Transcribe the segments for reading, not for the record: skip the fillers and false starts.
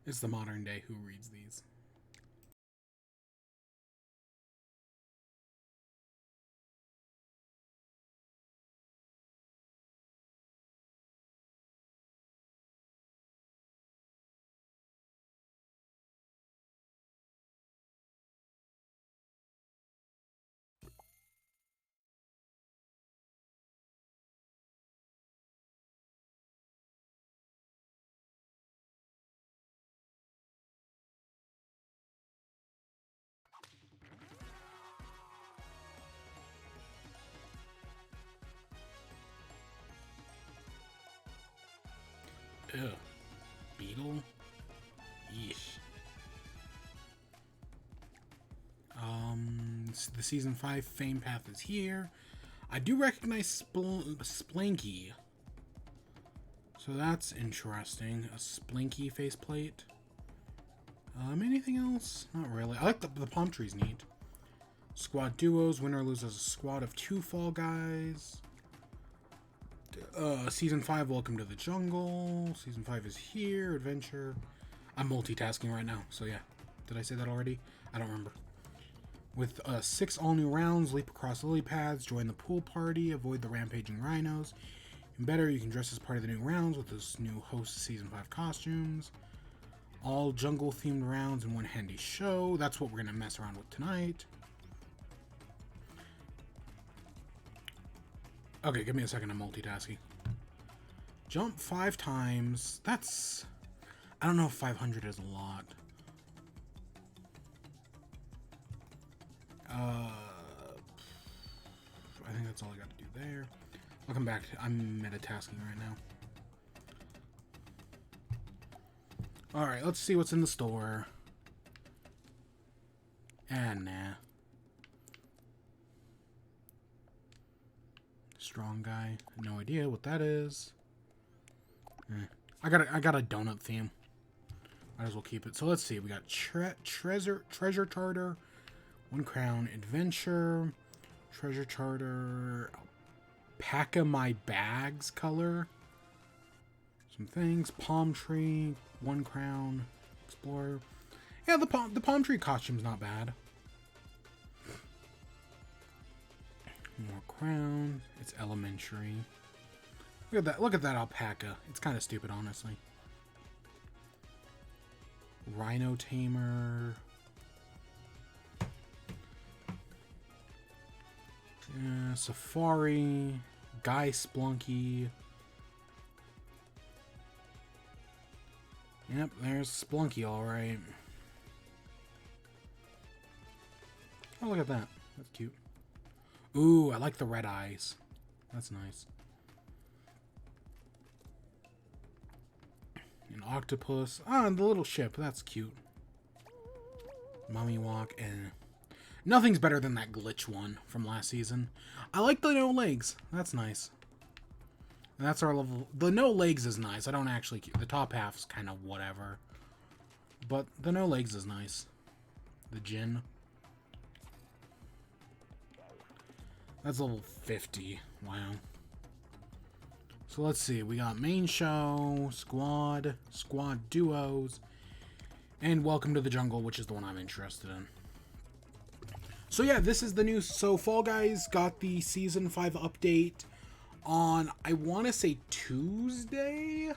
It's the modern day who reads these. Ew. Beetle? Yeesh. The Season 5 Fame Path is here. I do recognize Splanky. So that's interesting. A Splanky faceplate. Anything else? Not really. I like the palm tree's neat. Squad duos. Winner loses a squad of 2 Fall Guys. Season 5, Welcome to the Jungle. Season 5 is here. Adventure. I'm multitasking right now, so yeah. Did I say that already? I don't remember. With 6 all-new rounds, leap across lily pads, join the pool party, avoid the rampaging rhinos. And better, you can dress as part of the new rounds with this new host Season 5 costumes. All jungle-themed rounds in one handy show. That's what we're going to mess around with tonight. Okay, give me a second, I'm multitasking. Jump 5 times. That's... I don't know if 500 is a lot. I think that's all I got to do there. I'll come back. I'm metatasking right now. Alright, let's see what's in the store. And nah. Strong guy. No idea what that is. I got a donut theme. Might as well keep it. So let's see. We got treasure charter, 1 crown, adventure, treasure charter, pack of my bags color, some things, palm tree, 1 crown, explorer. Yeah, the palm tree costume's not bad. More crown. It's elementary. Look at that. Look at that alpaca. It's kind of stupid, honestly. Rhino tamer. Safari. Guy Splunky. Yep, there's Splunky, all right. Oh, look at that. That's cute. Ooh, I like the red eyes. That's nice. An octopus. Ah, the little ship. That's cute. Mummy walk. And nothing's better than that glitch one from last season. I like the no legs. That's nice. And that's our level. The no legs is nice. I don't actually... The top half's kind of whatever. But the no legs is nice. The gin. That's level 50. Wow. So let's see. We got main show, squad duos, and Welcome to the Jungle, which is the one I'm interested in. So yeah, this is the news. So Fall Guys got the Season 5 update on, I want to say, Tuesday?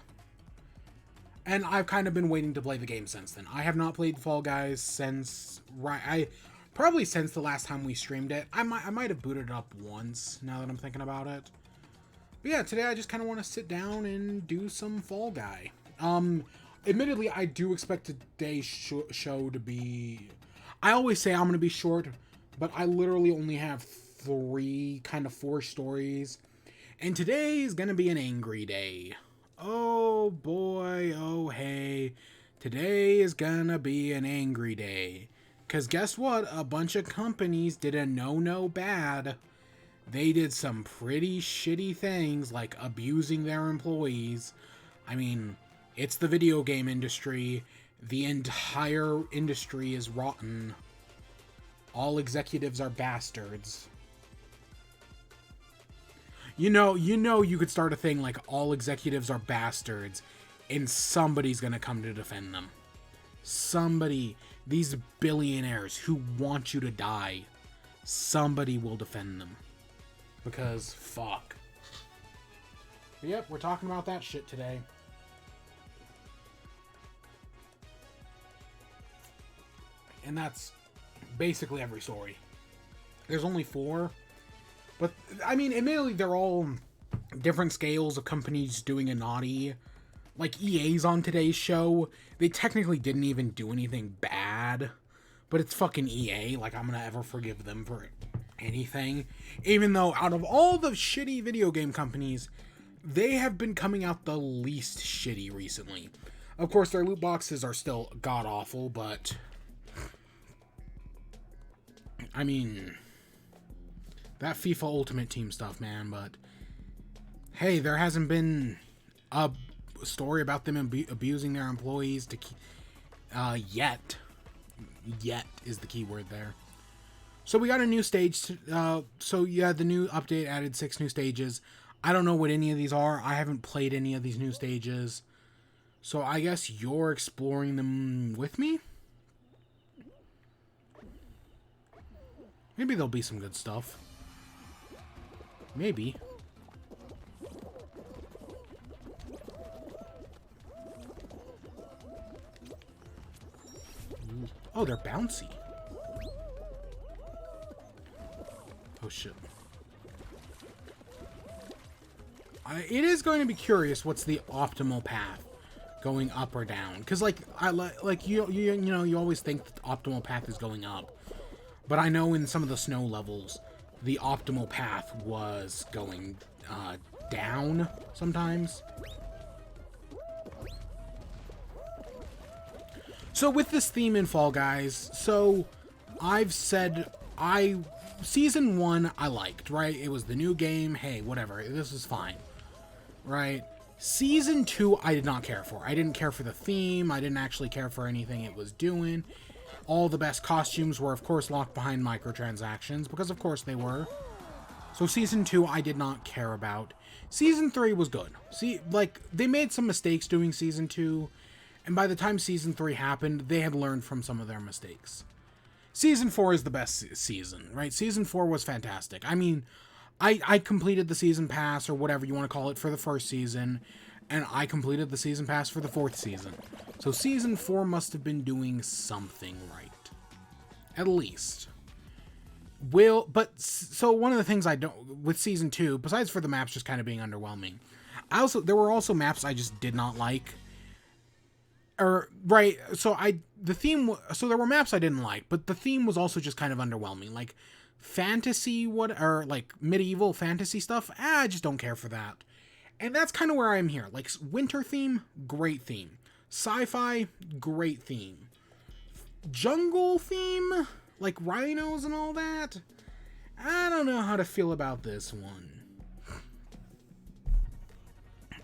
And I've kind of been waiting to play the game since then. I have not played Fall Guys since... Probably since the last time we streamed it. I might have booted it up once, now that I'm thinking about it. But yeah, today I just kind of want to sit down and do some Fall Guy. Admittedly, I do expect today's show to be... I always say I'm going to be short, but I literally only have 4 stories. And today is going to be an angry day. Oh boy, oh hey. Today is going to be an angry day. Because guess what? A bunch of companies did a no bad. They did some pretty shitty things, like abusing their employees. I mean, it's the video game industry. The entire industry is rotten. All executives are bastards. You know, you could start a thing like all executives are bastards, and somebody's gonna come to defend them. somebody, these billionaires who want you to die, somebody will defend them. Because, fuck. But yep, we're talking about that shit today. And that's basically every story. There's only 4. But, I mean, admittedly, they're all different scales of companies doing a naughty. Like, EA's on today's show. They technically didn't even do anything bad. But it's fucking EA. Like, I'm gonna ever forgive them for anything. Even though, out of all the shitty video game companies, they have been coming out the least shitty recently. Of course, their loot boxes are still god-awful, but... I mean... that FIFA Ultimate Team stuff, man, but... hey, there hasn't been a story about them abusing their employees to yet. Yet is the key word there. So we got a new stage. So yeah, the new update added 6 new stages. I don't know what any of these are. I haven't played any of these new stages. So I guess you're exploring them with me? Maybe there'll be some good stuff. Maybe. Oh, they're bouncy. Oh, shit. It is going to be curious what's the optimal path, going up or down. Because, like, you know, you always think that the optimal path is going up. But I know in some of the snow levels, the optimal path was going down sometimes. So with this theme in Fall Guys, so I've said Season 1 I liked, right? It was the new game, hey, whatever, this is fine, right? Season 2 I did not care for. I didn't care for the theme, I didn't actually care for anything it was doing. All the best costumes were, of course, locked behind microtransactions, because of course they were. So Season 2 I did not care about. Season 3 was good. See, like, they made some mistakes doing Season 2, and by the time Season 3 happened, they had learned from some of their mistakes. Season 4 is the best season, right? Season 4 was fantastic. I mean, I completed the Season Pass, or whatever you want to call it, for the first season, and I completed the Season Pass for the 4th season. So Season 4 must have been doing something right. At least. So one of the things I don't, with Season 2, besides for the maps just kind of being underwhelming, there were also maps I just did not like. Right, so there were maps I didn't like, but the theme was also just kind of underwhelming. Like, like, medieval fantasy stuff, I just don't care for that. And that's kind of where I am here. Like, winter theme, great theme. Sci-fi, great theme. Jungle theme, like rhinos and all that, I don't know how to feel about this one.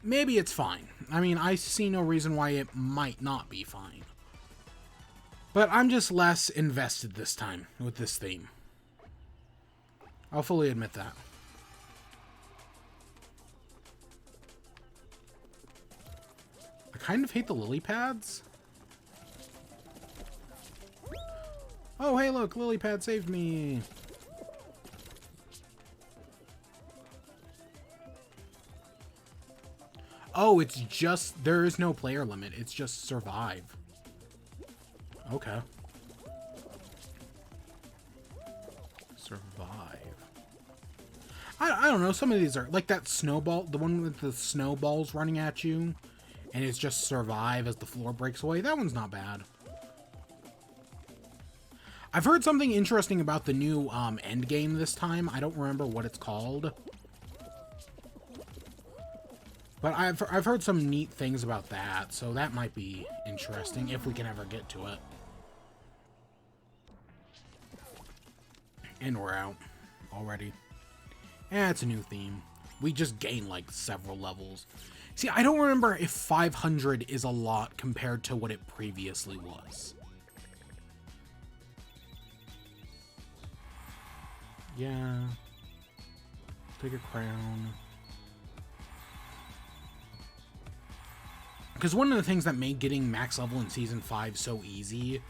Maybe it's fine. I mean, I see no reason why it might not be fine. But I'm just less invested this time with this theme. I'll fully admit that. I kind of hate the lily pads. Oh, hey, look, lily pad saved me. Oh, it's just, there is no player limit. It's just survive. Okay. Survive. I don't know. Some of these are, like that snowball, the one with the snowballs running at you, and it's just survive as the floor breaks away. That one's not bad. I've heard something interesting about the new end game this time. I don't remember what it's called. But I've heard some neat things about that, so that might be interesting if we can ever get to it. And we're out already. Yeah, it's a new theme. We just gained like several levels. See, I don't remember if 500 is a lot compared to what it previously was. Yeah. Take a crown. Because one of the things that made getting max level in Season 5 so easy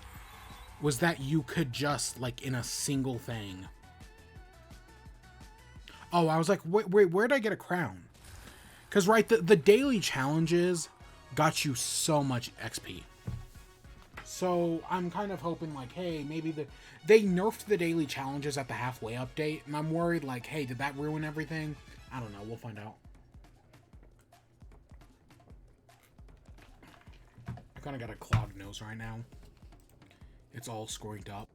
was that you could just, like, in a single thing... Oh, I was like, wait, where'd I get a crown? Because, right, the daily challenges got you so much XP. So, I'm kind of hoping, like, hey, maybe they nerfed the daily challenges at the halfway update, and I'm worried, like, hey, did that ruin everything? I don't know, we'll find out. I kind of got a clogged nose right now. It's all scorched up.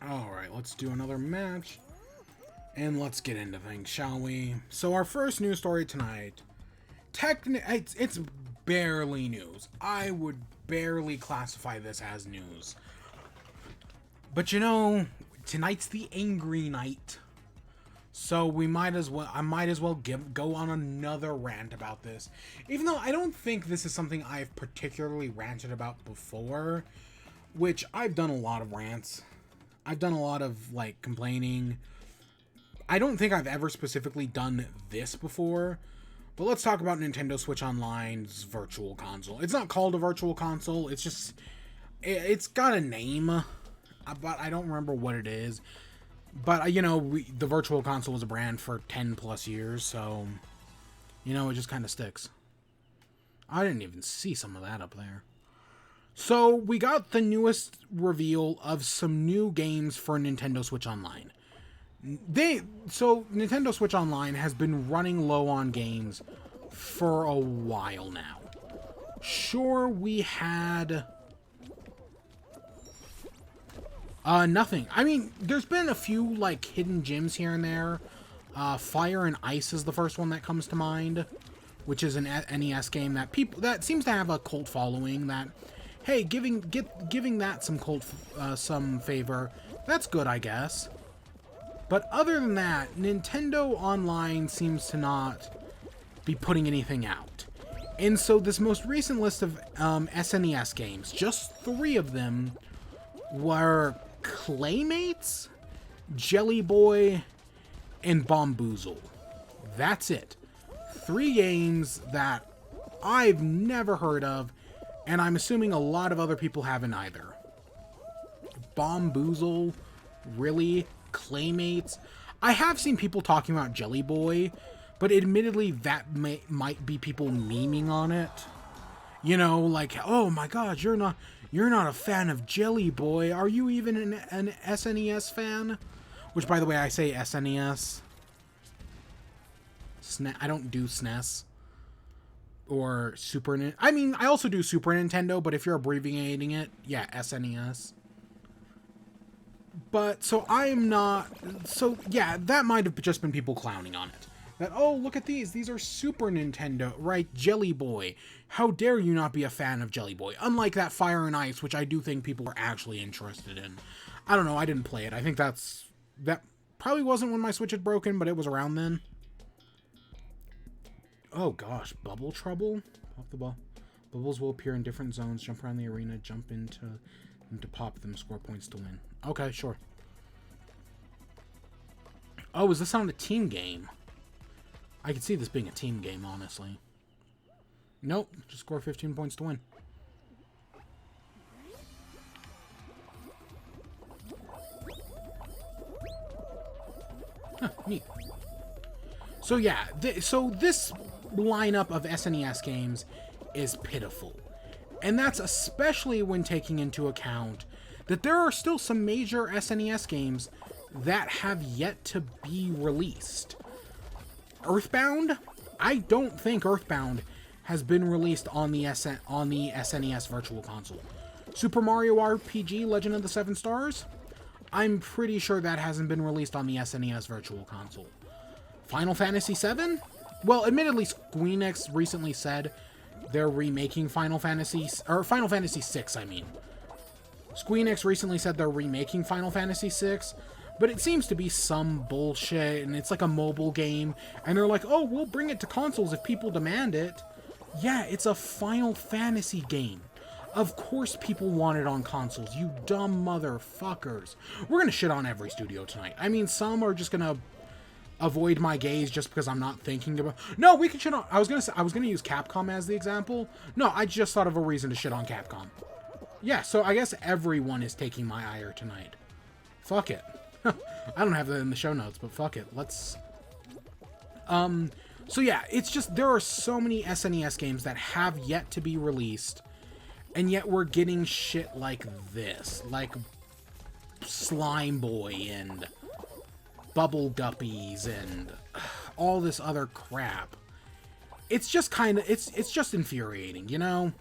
Alright, let's do another match. And let's get into things, shall we? So our first news story tonight, it's barely news. I would barely classify this as news. But you know, tonight's the angry night. So I might as well go on another rant about this. Even though I don't think this is something I've particularly ranted about before, which I've done a lot of rants. I've done a lot of, like, complaining. I don't think I've ever specifically done this before, but let's talk about Nintendo Switch Online's virtual console. It's not called a virtual console, it's just, it's got a name, but I don't remember what it is. But, you know, the virtual console was a brand for 10 plus years, so, you know, it just kind of sticks. I didn't even see some of that up there. So, we got the newest reveal of some new games for Nintendo Switch Online. So, Nintendo Switch Online has been running low on games for a while now. Sure, we had... nothing. I mean, there's been a few, like, hidden gems here and there. Fire and Ice is the first one that comes to mind, which is an NES game that seems to have a cult following that... Hey, giving that some favor, that's good, I guess. But other than that, Nintendo Online seems to not be putting anything out. And so this most recent list of SNES games, just 3 of them were Claymates, Jelly Boy, and Bomboozle. That's it. 3 games that I've never heard of, and I'm assuming a lot of other people haven't either. Bomboozle? Really? Claymates? I have seen people talking about Jelly Boy, but admittedly that might be people memeing on it. You know, like, oh my god, you're not a fan of Jelly Boy. Are you even an SNES fan? Which, by the way, I say SNES. I don't do SNES. Or Super Nintendo. I mean, I also do Super Nintendo, but if you're abbreviating it, yeah, SNES. But, so I'm not... So, yeah, that might have just been people clowning on it. That, oh, look at these. These are Super Nintendo. Right, Jelly Boy. How dare you not be a fan of Jelly Boy? Unlike that Fire and Ice, which I do think people are actually interested in. I don't know, I didn't play it. I think that probably wasn't when my Switch had broken, but it was around then. Oh gosh, Bubble Trouble? Pop the ball. Bubbles will appear in different zones, jump around the arena, jump into them to pop them, score points to win. Okay, sure. Oh, is this on a team game? I could see this being a team game, honestly. Nope, just score 15 points to win. Huh, neat. So yeah, so this lineup of SNES games is pitiful. And that's especially when taking into account that there are still some major SNES games that have yet to be released. Earthbound? I don't think Earthbound has been released on the SNES Virtual Console. Super Mario RPG Legend of the Seven Stars? I'm pretty sure that hasn't been released on the SNES Virtual Console. Final Fantasy VII? Well, admittedly, Squeenix recently said they're remaking Final Fantasy VI, I mean. Squeenix recently said they're remaking Final Fantasy VI, but it seems to be some bullshit, and it's like a mobile game, and they're like, oh, we'll bring it to consoles if people demand it. Yeah, it's a Final Fantasy game. Of course people want it on consoles, you dumb motherfuckers. We're gonna shit on every studio tonight. I mean, some are just gonna avoid my gaze just because I'm not thinking about... No, we can shit on... I was gonna use Capcom as the example. No, I just thought of a reason to shit on Capcom. Yeah, so I guess everyone is taking my ire tonight. Fuck it. I don't have that in the show notes, but fuck it. Let's... So yeah, it's just... There are so many SNES games that have yet to be released, and yet we're getting shit like this. Like Slime Boy and Bubble Guppies and all this other crap. It's just kind of... It's just infuriating, you know?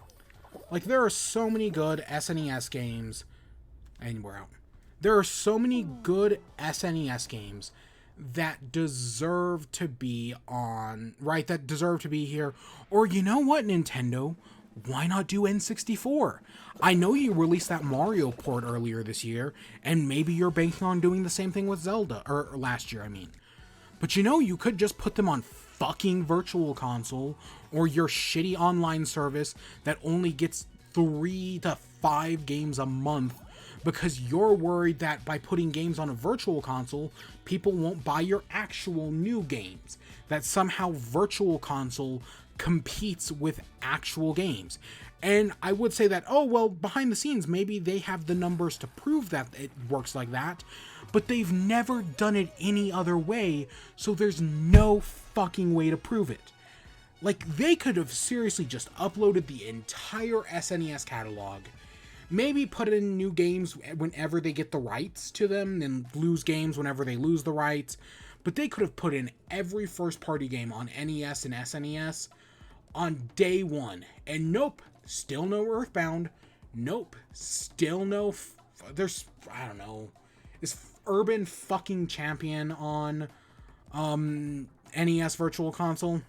Like, there are so many good SNES games... And we're out. There are so many good SNES games that deserve to be on... Right, that deserve to be here. Or, you know what, Nintendo? Why not do N64? I know you released that Mario port earlier this year, and maybe you're banking on doing the same thing with Zelda, or last year, I mean. But you know, you could just put them on fucking Virtual Console, or your shitty online service that only gets 3 to 5 games a month, because you're worried that by putting games on a Virtual Console, people won't buy your actual new games. That somehow Virtual Console competes with actual games. And I would say that, oh, well, behind the scenes, maybe they have the numbers to prove that it works like that, but they've never done it any other way, so there's no fucking way to prove it. Like, they could have seriously just uploaded the entire SNES catalog, maybe put in new games whenever they get the rights to them, and lose games whenever they lose the rights, but they could have put in every first-party game on NES and SNES on day one. And nope, still no Earthbound. Nope, still no... There's... I don't know. Is Urban fucking Champion on NES Virtual Console?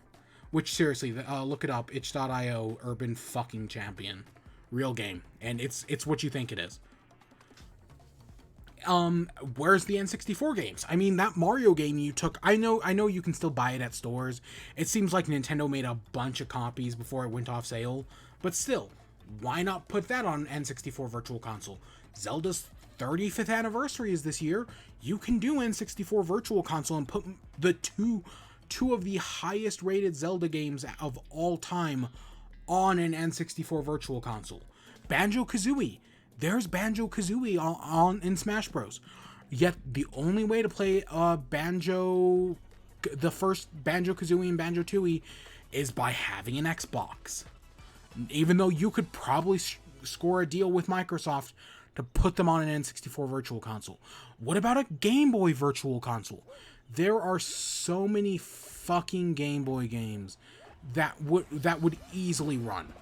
Which, seriously, look it up. itch.io, Urban fucking Champion. Real game. And it's what you think it is. Where's the N64 games? I mean, that Mario game you took... I know you can still buy it at stores. It seems like Nintendo made a bunch of copies before it went off sale. But still, why not put that on N64 Virtual Console? Zelda's 35th anniversary is this year. You can do N64 Virtual Console and put the two of the highest rated Zelda games of all time on an N64 Virtual Console. Banjo-Kazooie. There's Banjo-Kazooie in Smash Bros. Yet the only way to play the first Banjo-Kazooie and Banjo-Tooie is by having an Xbox. Even though you could probably score a deal with Microsoft to put them on an N64 Virtual Console. What about a Game Boy Virtual Console? There are so many fucking Game Boy games that would easily run.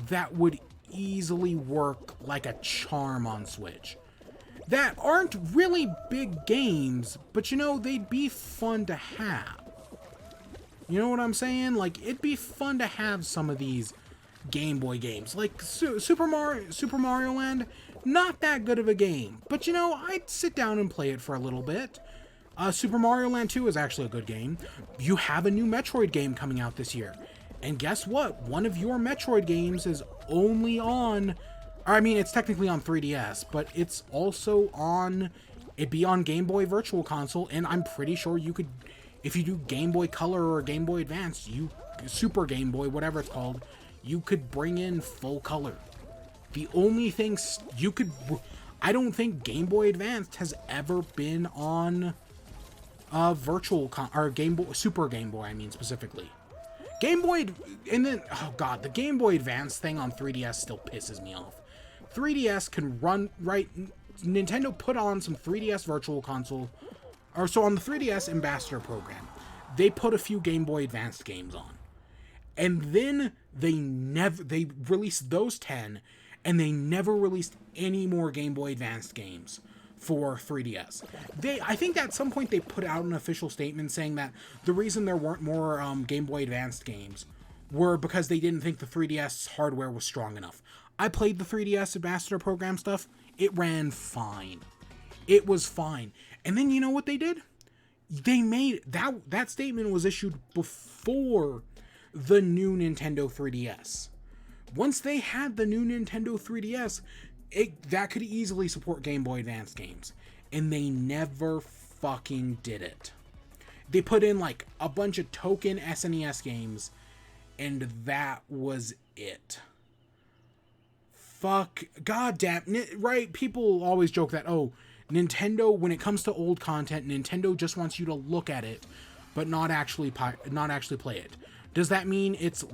That would easily work like a charm on Switch. That aren't really big games, but you know, they'd be fun to have. You know what I'm saying? Like, it'd be fun to have some of these Game Boy games. Like Super Mario Land, not that good of a game, but you know, I'd sit down and play it for a little bit. Super Mario Land 2 is actually a good game. You have a new Metroid game coming out this year. And guess what? One of your Metroid games is only on... I mean, it's technically on 3DS, but it's also on... It'd be on Game Boy Virtual Console, and I'm pretty sure you could... If you do Game Boy Color or Game Boy Advance, Super Game Boy, whatever it's called, you could bring in full color. The only thing you could... I don't think Game Boy Advance has ever been on... or Game Boy... Super Game Boy, I mean, specifically. Game Boy, and then, oh god, the Game Boy Advance thing on 3DS still pisses me off. 3DS can run, right, Nintendo put on some 3DS Virtual Console, or so on the 3DS Ambassador program, they put a few Game Boy Advanced games on. And then they released those 10, and they never released any more Game Boy Advanced games for 3DS. I think at some point they put out an official statement saying that the reason there weren't more Game Boy Advanced games were because they didn't think the 3DS hardware was strong enough. I played the 3DS Ambassador Program stuff. It ran fine. It was fine. And then you know what they did? They made that statement was issued before the new Nintendo 3DS. Once they had the new Nintendo 3DS, that could easily support Game Boy Advance games. And they never fucking did it. They put in like a bunch of token SNES games, and that was it. Fuck. Goddamn. Right? People always joke that, oh, Nintendo, when it comes to old content, Nintendo just wants you to look at it, but not actually play it. Does that mean it's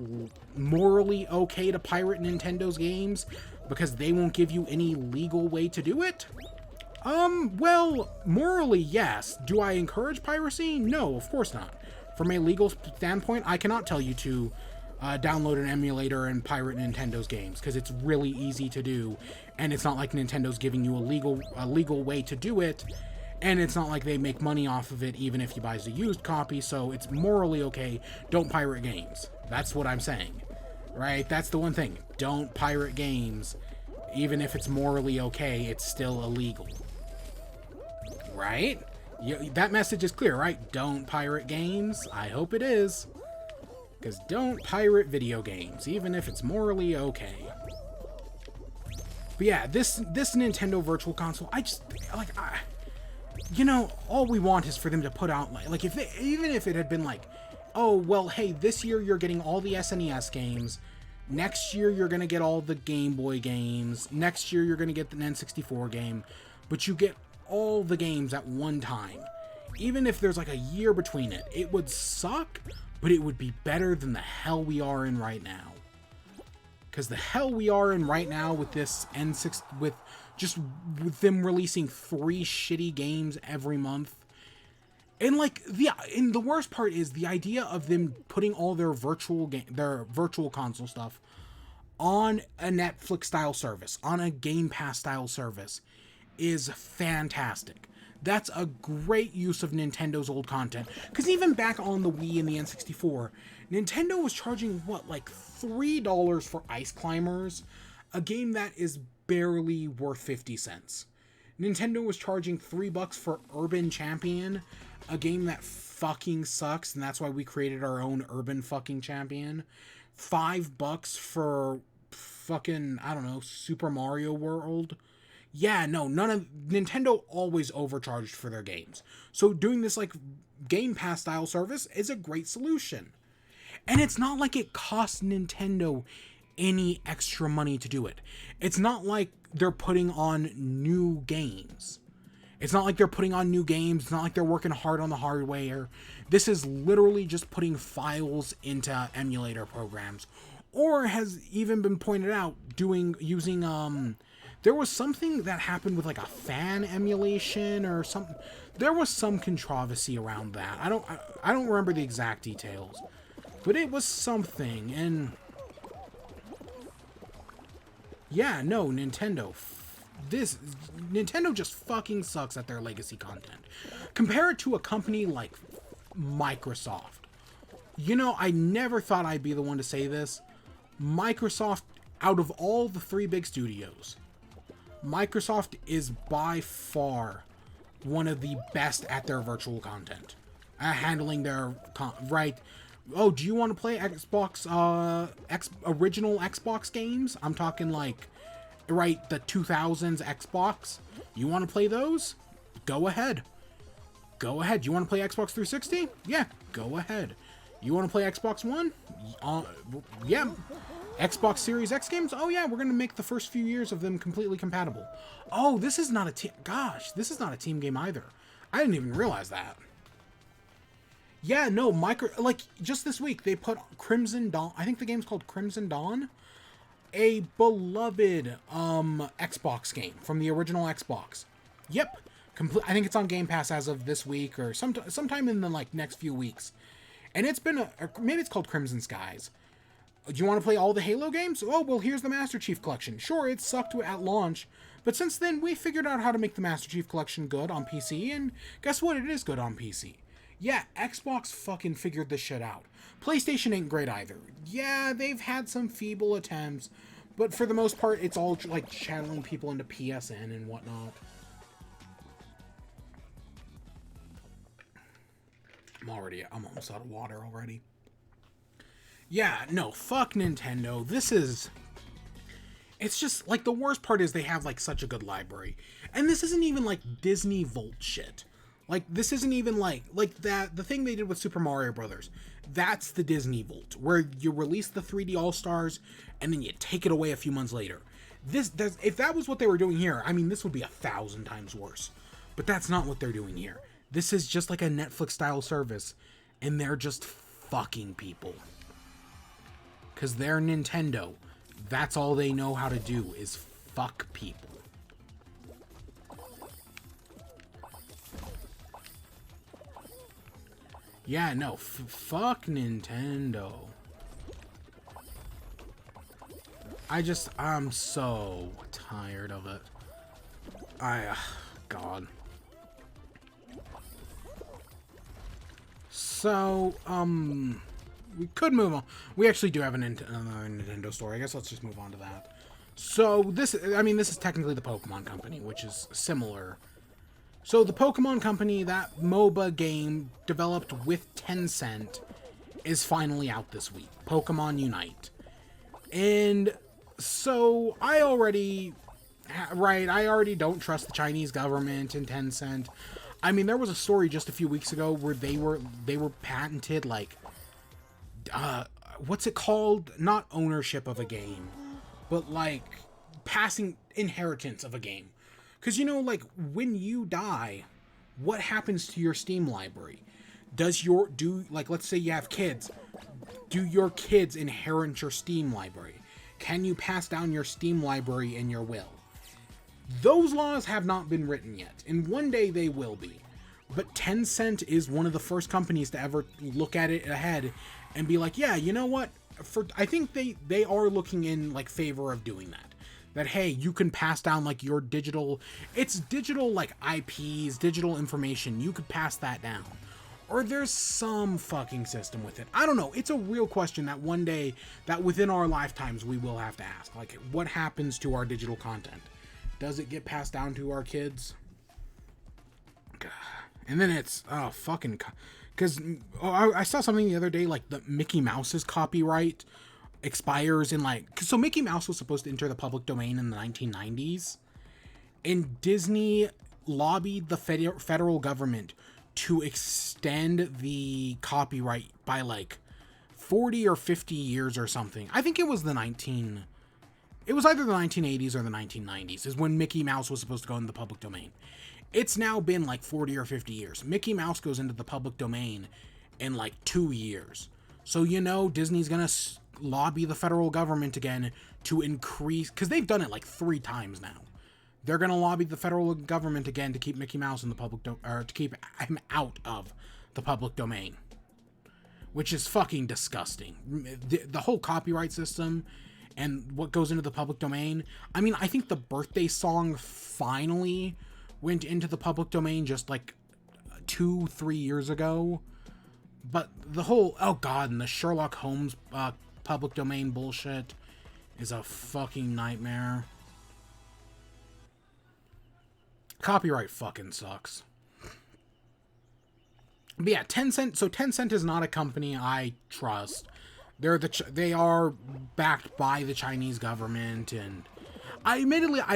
morally okay to pirate Nintendo's games because they won't give you any legal way to do it? Well, morally, yes. Do I encourage piracy? No, of course not. From a legal standpoint, I cannot tell you to download an emulator and pirate Nintendo's games, because it's really easy to do, and it's not like Nintendo's giving you a legal way to do it, and it's not like they make money off of it even if you buy a used copy, so it's morally okay. Don't pirate games. That's what I'm saying, right? That's the one thing. Don't pirate games. Even if it's morally okay, it's still illegal. Right? That message is clear, right? Don't pirate games. I hope it is. Because don't pirate video games, even if it's morally okay. But yeah, this Nintendo Virtual Console, all we want is for them to put out, even if it had been like, oh, well, hey, this year you're getting all the SNES games, next year you're going to get all the Game Boy games, next year you're going to get the N64 game, but you get all the games at one time. Even if there's like a year between it, it would suck, but it would be better than the hell we are in right now. Because the hell we are in right now with this N6, with them releasing 3 shitty games every month. And the worst part is the idea of them putting all their virtual console stuff on a Netflix style service, on a Game Pass style service, is fantastic. That's a great use of Nintendo's old content. Because even back on the Wii and the N64, Nintendo was charging, $3 for Ice Climbers? A game that is barely worth 50 cents. Nintendo was charging $3 for Urban Champion, a game that fucking sucks, and that's why we created our own Urban fucking Champion. $5 for fucking, Super Mario World. Yeah, no, Nintendo always overcharged for their games. So doing this Game Pass style service is a great solution. And it's not like it costs Nintendo any extra money to do it. It's not like they're putting on new games. It's not like they're working hard on the hardware. This is literally just putting files into emulator programs. Or has even been pointed out using there was something that happened with a fan emulation or something. There was some controversy around that. I don't remember the exact details, but it was something. And yeah, no, Nintendo just fucking sucks at their legacy content. Compare it to a company like Microsoft. I never thought I'd be the one to say this. Microsoft, out of all the 3 big studios, Microsoft is by far one of the best at their virtual content. Handling their... right. Oh, do you want to play Xbox... original Xbox games? I'm talking the 2000s Xbox. You want to play those? Go ahead. Go ahead. You want to play Xbox 360? Yeah, go ahead. You want to play Xbox One? Yeah. Xbox Series X games? Oh yeah, we're going to make the first few years of them completely compatible. Oh, this is not a team... Gosh, this is not a team game either. I didn't even realize that. Yeah, no, just this week, they put Crimson Dawn... I think the game's called Crimson Dawn. A beloved Xbox game from the original Xbox. Yep. I think it's on Game Pass as of this week or sometime in the next few weeks. And it's been maybe it's called Crimson Skies. Do you want to play all the Halo games? Oh, well, here's the Master Chief Collection. Sure, it sucked at launch, but since then, we figured out how to make the Master Chief Collection good on PC, and guess what? It is good on PC. Yeah, Xbox fucking figured this shit out. PlayStation ain't great either. Yeah, they've had some feeble attempts, but for the most part, it's all channeling people into PSN and whatnot. I'm almost out of water already. Yeah, no, fuck Nintendo. It's just, like, the worst part is they have, like, such a good library. And this isn't even, like, Disney Volt shit. Like, this isn't even, like that, the thing they did with Super Mario Brothers. That's the Disney Volt, where you release the 3D All-Stars, and then you take it away a few months later. If that was what they were doing here, I mean, this would be 1,000 times worse. But that's not what they're doing here. This is just like a Netflix-style service, and they're just fucking people. Because they're Nintendo. That's all they know how to do, is fuck people. Yeah, no, fuck Nintendo. I'm so tired of it. God. So, we could move on. We actually do have another Nintendo story. I guess let's just move on to that. So, this is technically the Pokemon Company, which is similar. So, the Pokemon Company, that MOBA game developed with Tencent, is finally out this week. Pokémon Unite. And so, I already don't trust the Chinese government and Tencent. I mean, there was a story just a few weeks ago where they were patented, like, what's it called? Not ownership of a game, but, like, passing inheritance of a game. Because, you know, like, when you die, what happens to your Steam library? Let's say you have kids. Do your kids inherit your Steam library? Can you pass down your Steam library in your will? Those laws have not been written yet, and one day they will be. But Tencent is one of the first companies to ever look at it ahead and be like, yeah, you know what? I think they are looking in, like, favor of doing that. That, hey, you can pass down, like, your digital, like, IPs, digital information. You could pass that down. Or there's some fucking system with it. I don't know. It's a real question that one day, that within our lifetimes, we will have to ask. Like, what happens to our digital content? Does it get passed down to our kids? God. And then it's, because I saw something the other day, like, the Mickey Mouse's copyright expires in, like, so Mickey Mouse was supposed to enter the public domain in the 1990s, and Disney lobbied the federal government to extend the copyright by, like, 40 or 50 years or something. I think it was it was either the 1980s or the 1990s is when Mickey Mouse was supposed to go into the public domain. It's now been like 40 or 50 years. Mickey Mouse goes into the public domain in like 2 years. So, you know, Disney's gonna lobby the federal government again to increase, because they've done it like 3 times now. They're gonna lobby the federal government again to keep Mickey Mouse in the public or to keep him out of the public domain, which is fucking disgusting. The whole copyright system and what goes into the public domain. I mean, I think the birthday song finally went into the public domain just like 2-3 years ago. But the whole, oh god, and the Sherlock Holmes public domain bullshit is a fucking nightmare. Copyright fucking sucks. But yeah, Tencent, so Tencent is not a company I trust. They are backed by the Chinese government, and I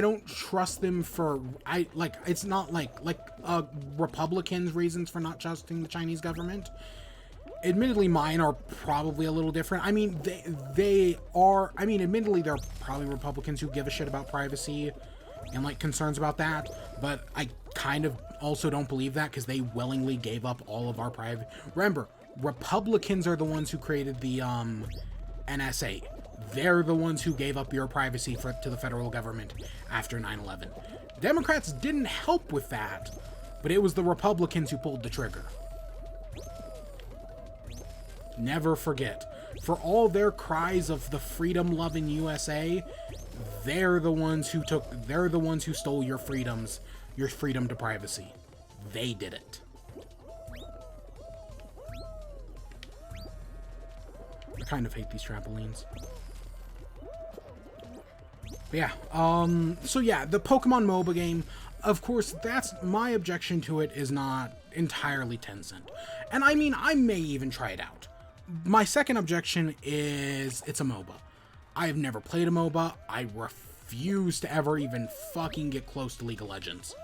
don't trust them it's not like Republicans' reasons for not trusting the Chinese government. Admittedly, mine are probably a little different. I mean, admittedly, there are probably Republicans who give a shit about privacy and, like, concerns about that, but I kind of also don't believe that because they willingly gave up all of our private. Remember, Republicans are the ones who created the NSA. They're the ones who gave up your privacy to the federal government after 9/11. Democrats didn't help with that, but it was the Republicans who pulled the trigger. Never forget. For all their cries of the freedom-loving USA, they're the ones who stole your freedom to privacy. They did it. I kind of hate these trampolines. But yeah, so yeah, the Pokemon MOBA game, of course, that's my objection to it is not entirely Tencent. And I mean, I may even try it out. My second objection is it's a MOBA. I've never played a MOBA. I refuse to ever even fucking get close to League of Legends.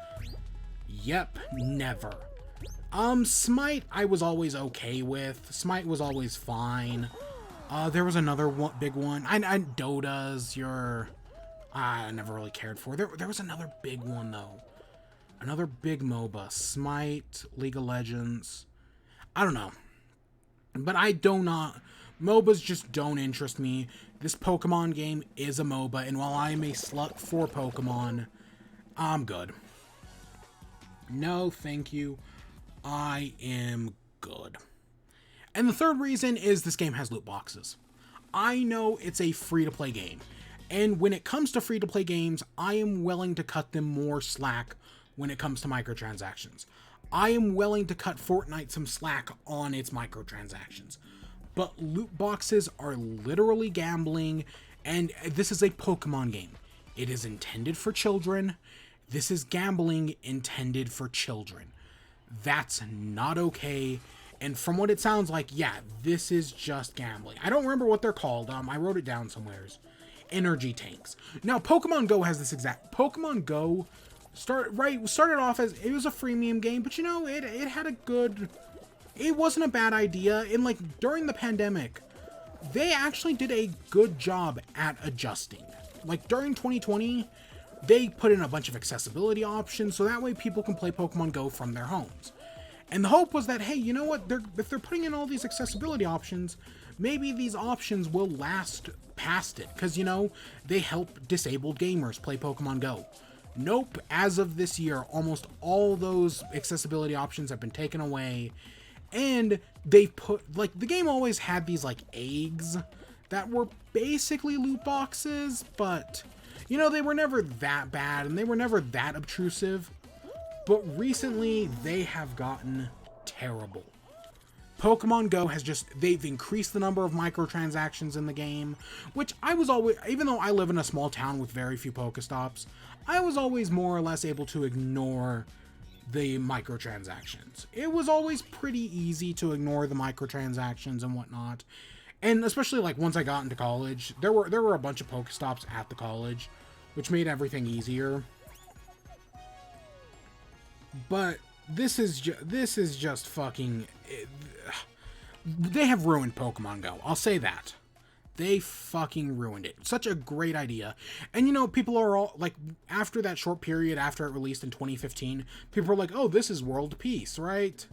Yep, never. Smite I was always okay with. Smite was always fine. There was another big one. I Dota's I never really cared for. There was another big one though. Another big MOBA. Smite, League of Legends. I don't know. But MOBAs just don't interest me. This Pokemon game is a MOBA, and while I am a slut for Pokemon, I'm good. No, thank you. I am good. And the third reason is this game has loot boxes. I know it's a free-to-play game, and when it comes to free-to-play games, I am willing to cut them more slack when it comes to microtransactions. I am willing to cut Fortnite some slack on its microtransactions. But loot boxes are literally gambling, and this is a Pokemon game. It is intended for children. This is gambling intended for children. That's not okay. And from what it sounds like, yeah, this is just gambling. I don't remember what they're called. I wrote it down somewheres. Energy tanks. Now, Pokemon Go has this exact... Pokemon Go started off as... It was a freemium game, but you know, it had a good... It wasn't a bad idea. And like, during the pandemic, they actually did a good job at adjusting. Like, during 2020... they put in a bunch of accessibility options so that way people can play Pokemon Go from their homes. And the hope was that, hey, you know what? If they're putting in all these accessibility options, maybe these options will last past it. Because, you know, they help disabled gamers play Pokemon Go. Nope. As of this year, almost all those accessibility options have been taken away. And they put, like, the game always had these, like, eggs that were basically loot boxes, but... you know, they were never that bad, and they were never that obtrusive. But recently, they have gotten terrible. Pokemon Go has they've increased the number of microtransactions in the game, which I was always, even though I live in a small town with very few Pokestops, I was always more or less able to ignore the microtransactions. It was always pretty easy to ignore the microtransactions and whatnot. And especially, like, once I got into college, there were a bunch of Pokestops at the college, which made everything easier. But this is just fucking... they have ruined Pokemon Go. I'll say that. They fucking ruined it. Such a great idea. And, you know, people are all, like, after that short period, after it released in 2015, people are like, oh, this is world peace, right?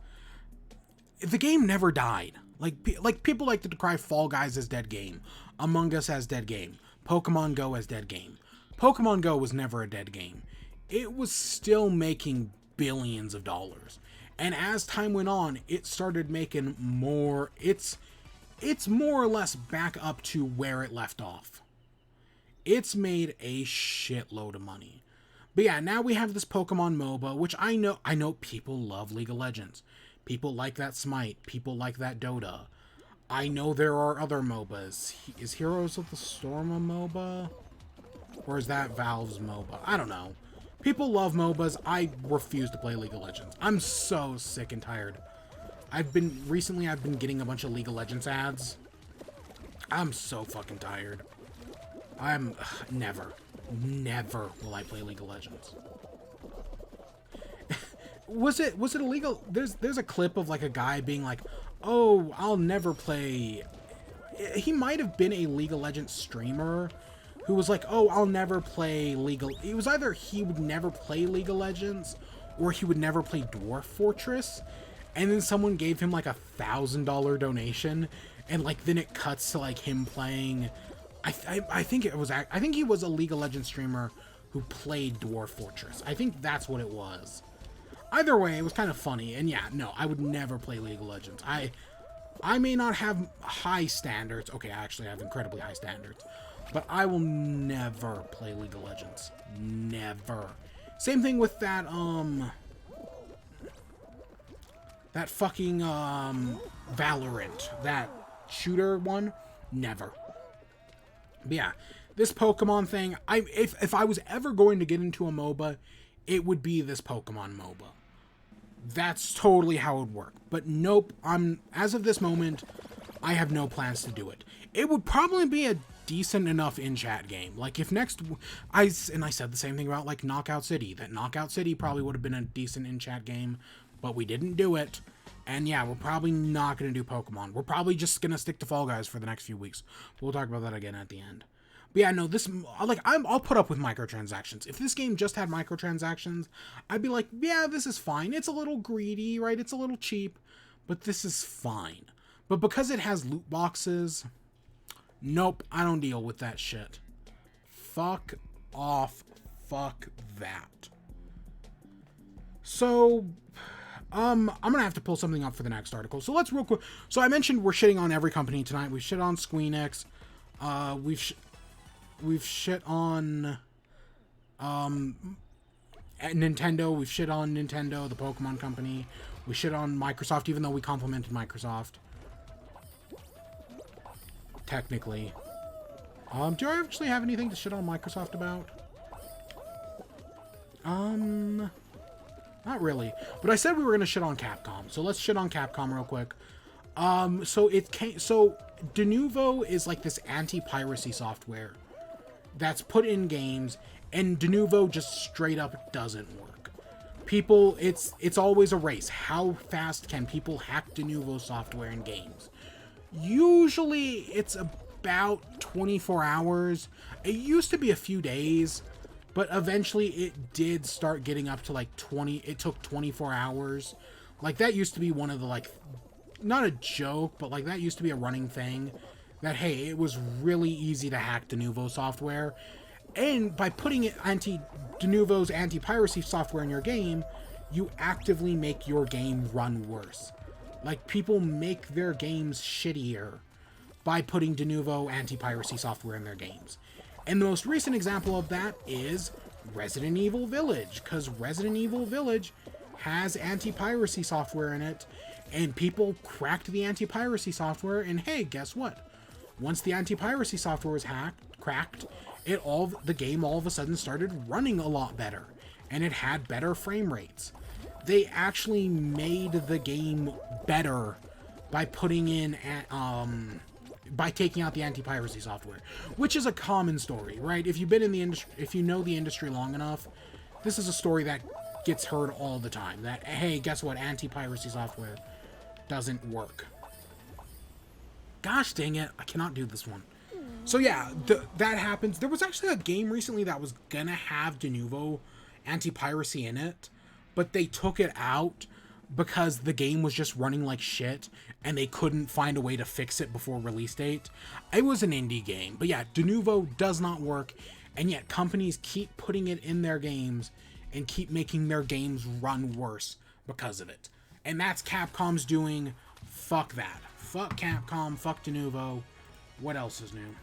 The game never died. Like people like to decry Fall Guys as dead game, Among Us as dead game, Pokemon Go as dead game. Pokemon Go was never a dead game. It was still making billions of dollars. And as time went on, it started making more. It's more or less back up to where it left off. It's made a shitload of money. But yeah, now we have this Pokemon MOBA, which I know people love League of Legends. People like that Smite. People like that Dota. I know there are other MOBAs. Is Heroes of the Storm a MOBA? Or is that Valve's MOBA? I don't know. People love MOBAs. I refuse to play League of Legends. I'm so sick and tired. Recently I've been getting a bunch of League of Legends ads. I'm so fucking tired. Never will I play League of Legends. Was it illegal? There's a clip of like a guy being like, oh, I'll never play. He might have been a League of Legends streamer who was like, oh, I'll never play it was either he would never play League of Legends or he would never play Dwarf Fortress. And then someone gave him like $1,000 donation, and like then it cuts to like him playing. I think he was a League of Legends streamer who played Dwarf Fortress. I think that's what it was. Either way, it was kind of funny, and yeah, no, I would never play League of Legends. I may not have high standards. Okay, I actually have incredibly high standards, but I will never play League of Legends. Never. Same thing with that fucking Valorant, that shooter one. Never. But yeah, this Pokemon thing, if I was ever going to get into a MOBA, it would be this Pokemon MOBA. That's totally how it would work. But nope, as of this moment, I have no plans to do it. It would probably be a decent enough in-chat game. Like if I said the same thing about like Knockout City. That Knockout City probably would have been a decent in-chat game, but we didn't do it. And yeah, we're probably not going to do Pokemon. We're probably just going to stick to Fall Guys for the next few weeks. We'll talk about that again at the end. But yeah, no, I'll put up with microtransactions. If this game just had microtransactions, I'd be like, yeah, this is fine. It's a little greedy, right? It's a little cheap, but this is fine. But because it has loot boxes, nope, I don't deal with that shit. Fuck off. Fuck that. So, I'm gonna have to pull something up for the next article. So let's real quick. So I mentioned we're shitting on every company tonight. We shit on Squeenix. We've shit on at Nintendo. We've shit on Nintendo, the Pokemon company. We shit on Microsoft, even though we complimented Microsoft. Technically. Do I actually have anything to shit on Microsoft about? Not really. But I said we were gonna shit on Capcom, so let's shit on Capcom real quick. So Denuvo is like this anti-piracy software that's put in games, and Denuvo just straight up doesn't work. People, it's always a race. How fast can people hack Denuvo software in games? Usually it's about 24 hours. It used to be a few days, but eventually it did start getting up to like it took 24 hours. Like that used to be one of the like, not a joke, but like that used to be a running thing. That, hey, it was really easy to hack Denuvo software. And by putting Denuvo's anti-piracy software in your game, you actively make your game run worse. Like, people make their games shittier by putting Denuvo anti-piracy software in their games. And the most recent example of that is Resident Evil Village, because Resident Evil Village has anti-piracy software in it, and people cracked the anti-piracy software, and hey, guess what? Once the anti-piracy software was cracked, the game all of a sudden started running a lot better, and it had better frame rates. They actually made the game better by putting in by taking out the anti-piracy software, which is a common story, right? If you've been in the industry, if you know the industry long enough, this is a story that gets heard all the time. That, hey, guess what? Anti-piracy software doesn't work. Gosh dang it, I cannot do this one. So yeah, that happens. There was actually a game recently that was gonna have Denuvo anti-piracy in it, but they took it out because the game was just running like shit and they couldn't find a way to fix it before release date. It was an indie game, but yeah, Denuvo does not work, and yet companies keep putting it in their games and keep making their games run worse because of it. And that's Capcom's doing. Fuck that. Fuck Capcom, fuck Denuvo. What else is new?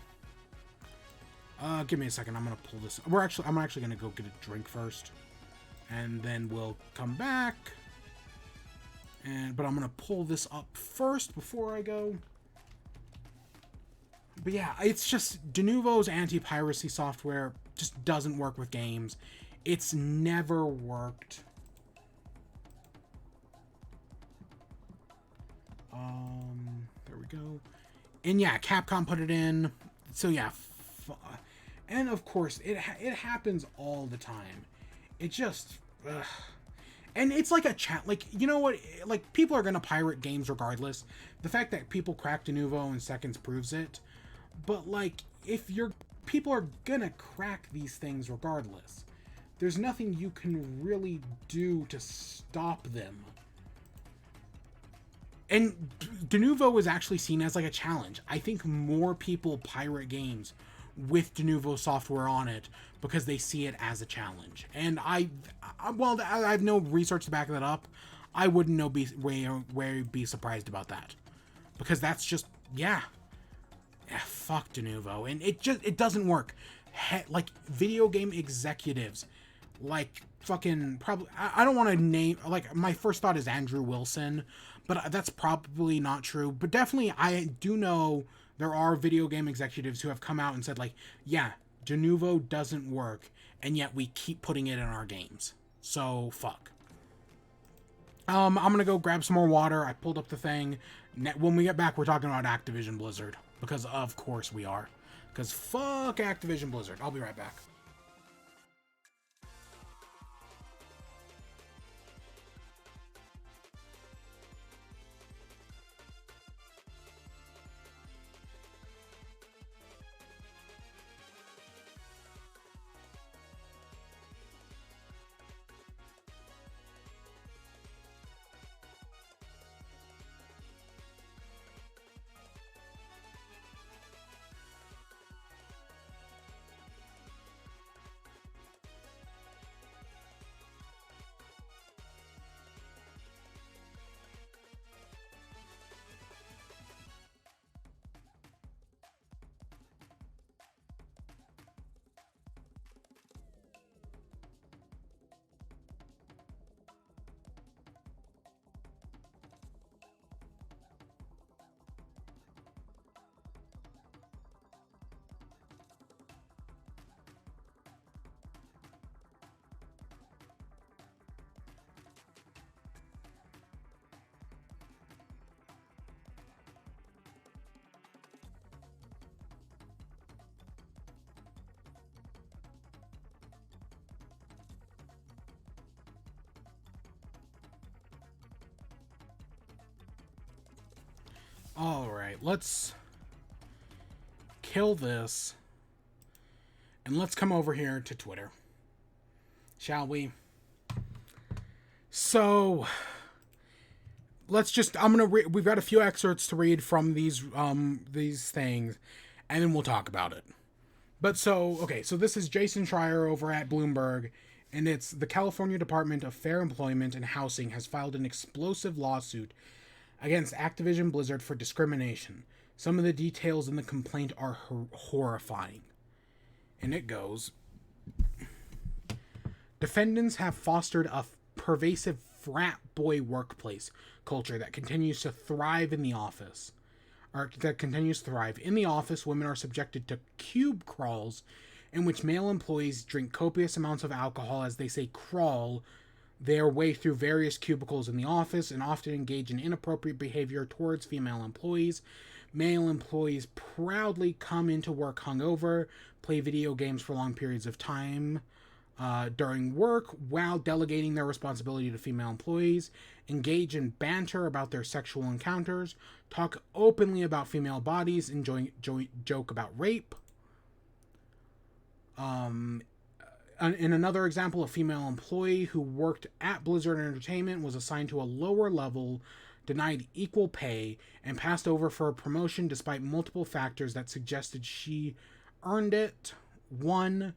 Give me a second. I'm gonna pull this. I'm actually gonna go get a drink first, and then we'll come back. But I'm gonna pull this up first before I go. But yeah, it's just Denuvo's anti-piracy software just doesn't work with games. It's never worked. There we go. And yeah, Capcom put it in. So yeah, and of course it happens all the time. It just, and it's like a chat. Like, you know what? Like, people are gonna pirate games regardless. The fact that people crack Denuvo in seconds proves it. But like, people are gonna crack these things regardless. There's nothing you can really do to stop them. And Denuvo is actually seen as like a challenge. I think more people pirate games with Denuvo software on it because they see it as a challenge. And I have no research to back that up. I wouldn't be surprised about that, because that's just, yeah, fuck Denuvo, and it doesn't work. Like, video game executives, like fucking probably, I don't want to name, like, my first thought is Andrew Wilson, but that's probably not true. But definitely, I do know there are video game executives who have come out and said, like, yeah, Denuvo doesn't work, and yet we keep putting it in our games. So, fuck. I'm gonna go grab some more water. I pulled up the thing. When we get back, we're talking about Activision Blizzard. Because of course we are. Because fuck Activision Blizzard. I'll be right back. Alright, let's kill this. And let's come over here to Twitter. Shall we? So, let's just, we've got a few excerpts to read from these things, and then we'll talk about it. But so this is Jason Schreier over at Bloomberg, and it's the California Department of Fair Employment and Housing has filed an explosive lawsuit against Activision Blizzard for discrimination. Some of the details in the complaint are horrifying. And it goes, defendants have fostered a pervasive frat boy workplace culture that continues to thrive in the office. In the office, women are subjected to cube crawls in which male employees drink copious amounts of alcohol as they say crawl their way through various cubicles in the office and often engage in inappropriate behavior towards female employees. Male employees proudly come into work hungover, play video games for long periods of time during work while delegating their responsibility to female employees, engage in banter about their sexual encounters, talk openly about female bodies, and joke about rape. In another example, a female employee who worked at Blizzard Entertainment was assigned to a lower level, denied equal pay, and passed over for a promotion despite multiple factors that suggested she earned it. 1.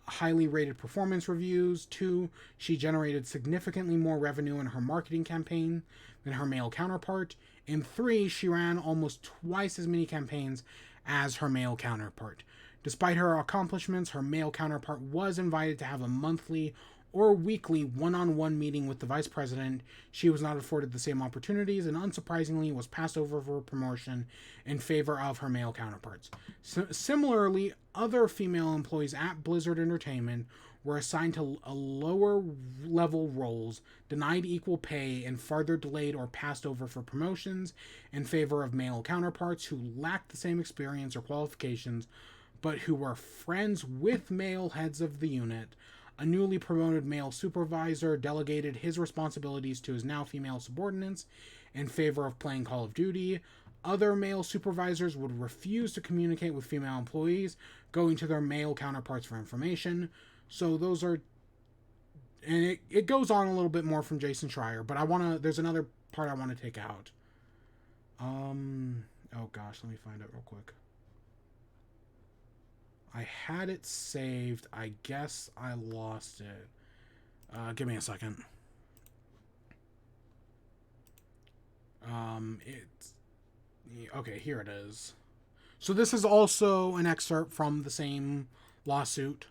Highly rated performance reviews. 2. She generated significantly more revenue in her marketing campaign than her male counterpart. And 3. She ran almost twice as many campaigns as her male counterpart. Despite her accomplishments, her male counterpart was invited to have a monthly or weekly one-on-one meeting with the vice president. She was not afforded the same opportunities and unsurprisingly was passed over for promotion in favor of her male counterparts. Similarly, other female employees at Blizzard Entertainment were assigned to lower level roles, denied equal pay, and further delayed or passed over for promotions in favor of male counterparts who lacked the same experience or qualifications, but who were friends with male heads of the unit. A newly promoted male supervisor delegated his responsibilities to his now female subordinates in favor of playing Call of Duty. Other male supervisors would refuse to communicate with female employees, going to their male counterparts for information. So those are... And it goes on a little bit more from Jason Schreier, but there's another part I want to take out. Oh gosh, let me find it real quick. I had it saved. I guess I lost it. Give me a second. Okay, here it is. So this is also an excerpt from the same lawsuit.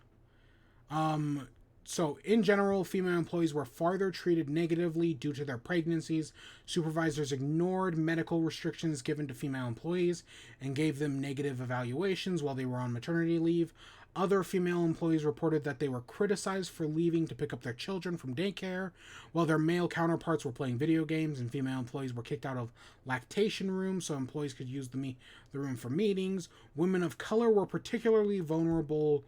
So, in general, female employees were farther treated negatively due to their pregnancies. Supervisors ignored medical restrictions given to female employees and gave them negative evaluations while they were on maternity leave. Other female employees reported that they were criticized for leaving to pick up their children from daycare, while their male counterparts were playing video games, and female employees were kicked out of lactation rooms so employees could use the room for meetings. Women of color were particularly vulnerable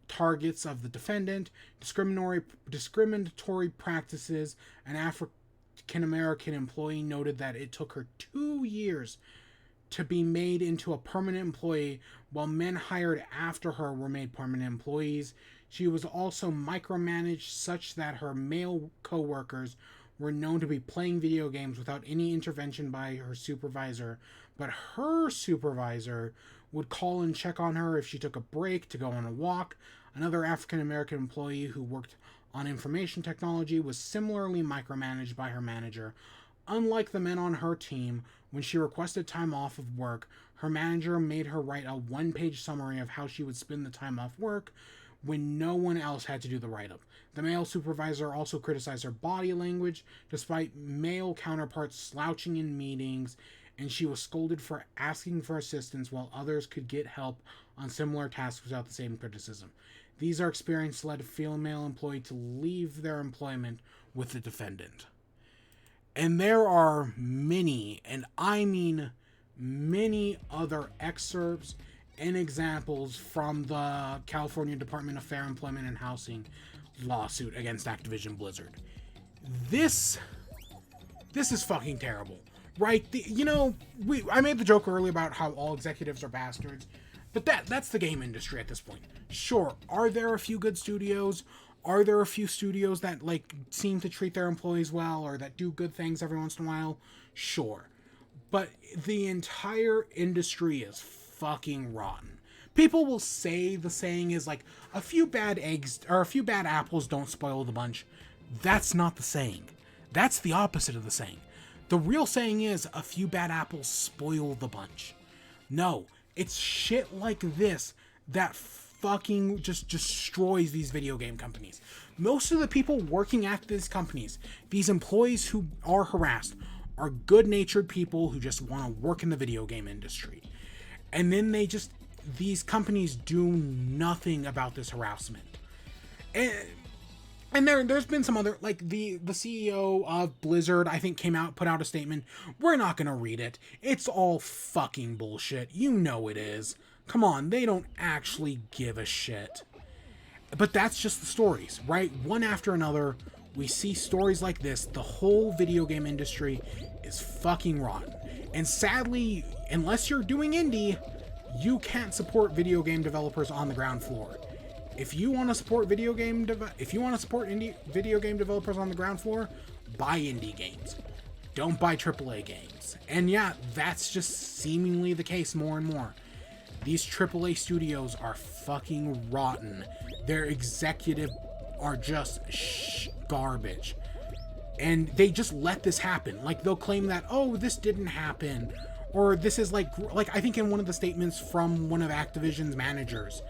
targets of the defendant. Discriminatory practices. An African American employee noted that it took her 2 years to be made into a permanent employee, while men hired after her were made permanent employees. She was also micromanaged such that her male co-workers were known to be playing video games without any intervention by her supervisor, but her supervisor would call and check on her if she took a break to go on a walk. Another African American employee who worked on information technology was similarly micromanaged by her manager. Unlike the men on her team, when she requested time off of work, her manager made her write a one-page summary of how she would spend the time off work when no one else had to do the write-up. The male supervisor also criticized her body language, despite male counterparts slouching in meetings, and she was scolded for asking for assistance while others could get help on similar tasks without the same criticism. These are experiences led a female employee to leave their employment with the defendant. And there are many, and I mean many other excerpts and examples from the California Department of Fair Employment and Housing lawsuit against Activision-Blizzard. This is fucking terrible, right? I made the joke earlier about how all executives are bastards, but that's the game industry at this point. Sure, are there a few good studios? Are there a few studios that seem to treat their employees well or that do good things every once in a while? Sure. But the entire industry is fucking rotten. People will say the saying is a few bad eggs or a few bad apples don't spoil the bunch. That's not the saying. That's the opposite of the saying. The real saying is a few bad apples spoil the bunch. No, it's shit like this that fucking just destroys these video game companies. Most of the people working at these companies, these employees who are harassed, are good-natured people who just want to work in the video game industry. And then these companies do nothing about this harassment. And there's been some other, the CEO of Blizzard, I think, put out a statement. We're not going to read it. It's all fucking bullshit. You know it is. Come on, they don't actually give a shit. But that's just the stories, right? One after another, we see stories like this. The whole video game industry is fucking rotten. And sadly, unless you're doing indie, you can't support video game developers on the ground floor. If you want to support video game indie video game developers on the ground floor, buy indie games. Don't buy AAA games. And yeah, that's just seemingly the case more and more. These AAA studios are fucking rotten. Their executive are just garbage. And they just let this happen. They'll claim that, oh, this didn't happen. Or this is I think in one of the statements from one of Activision's managers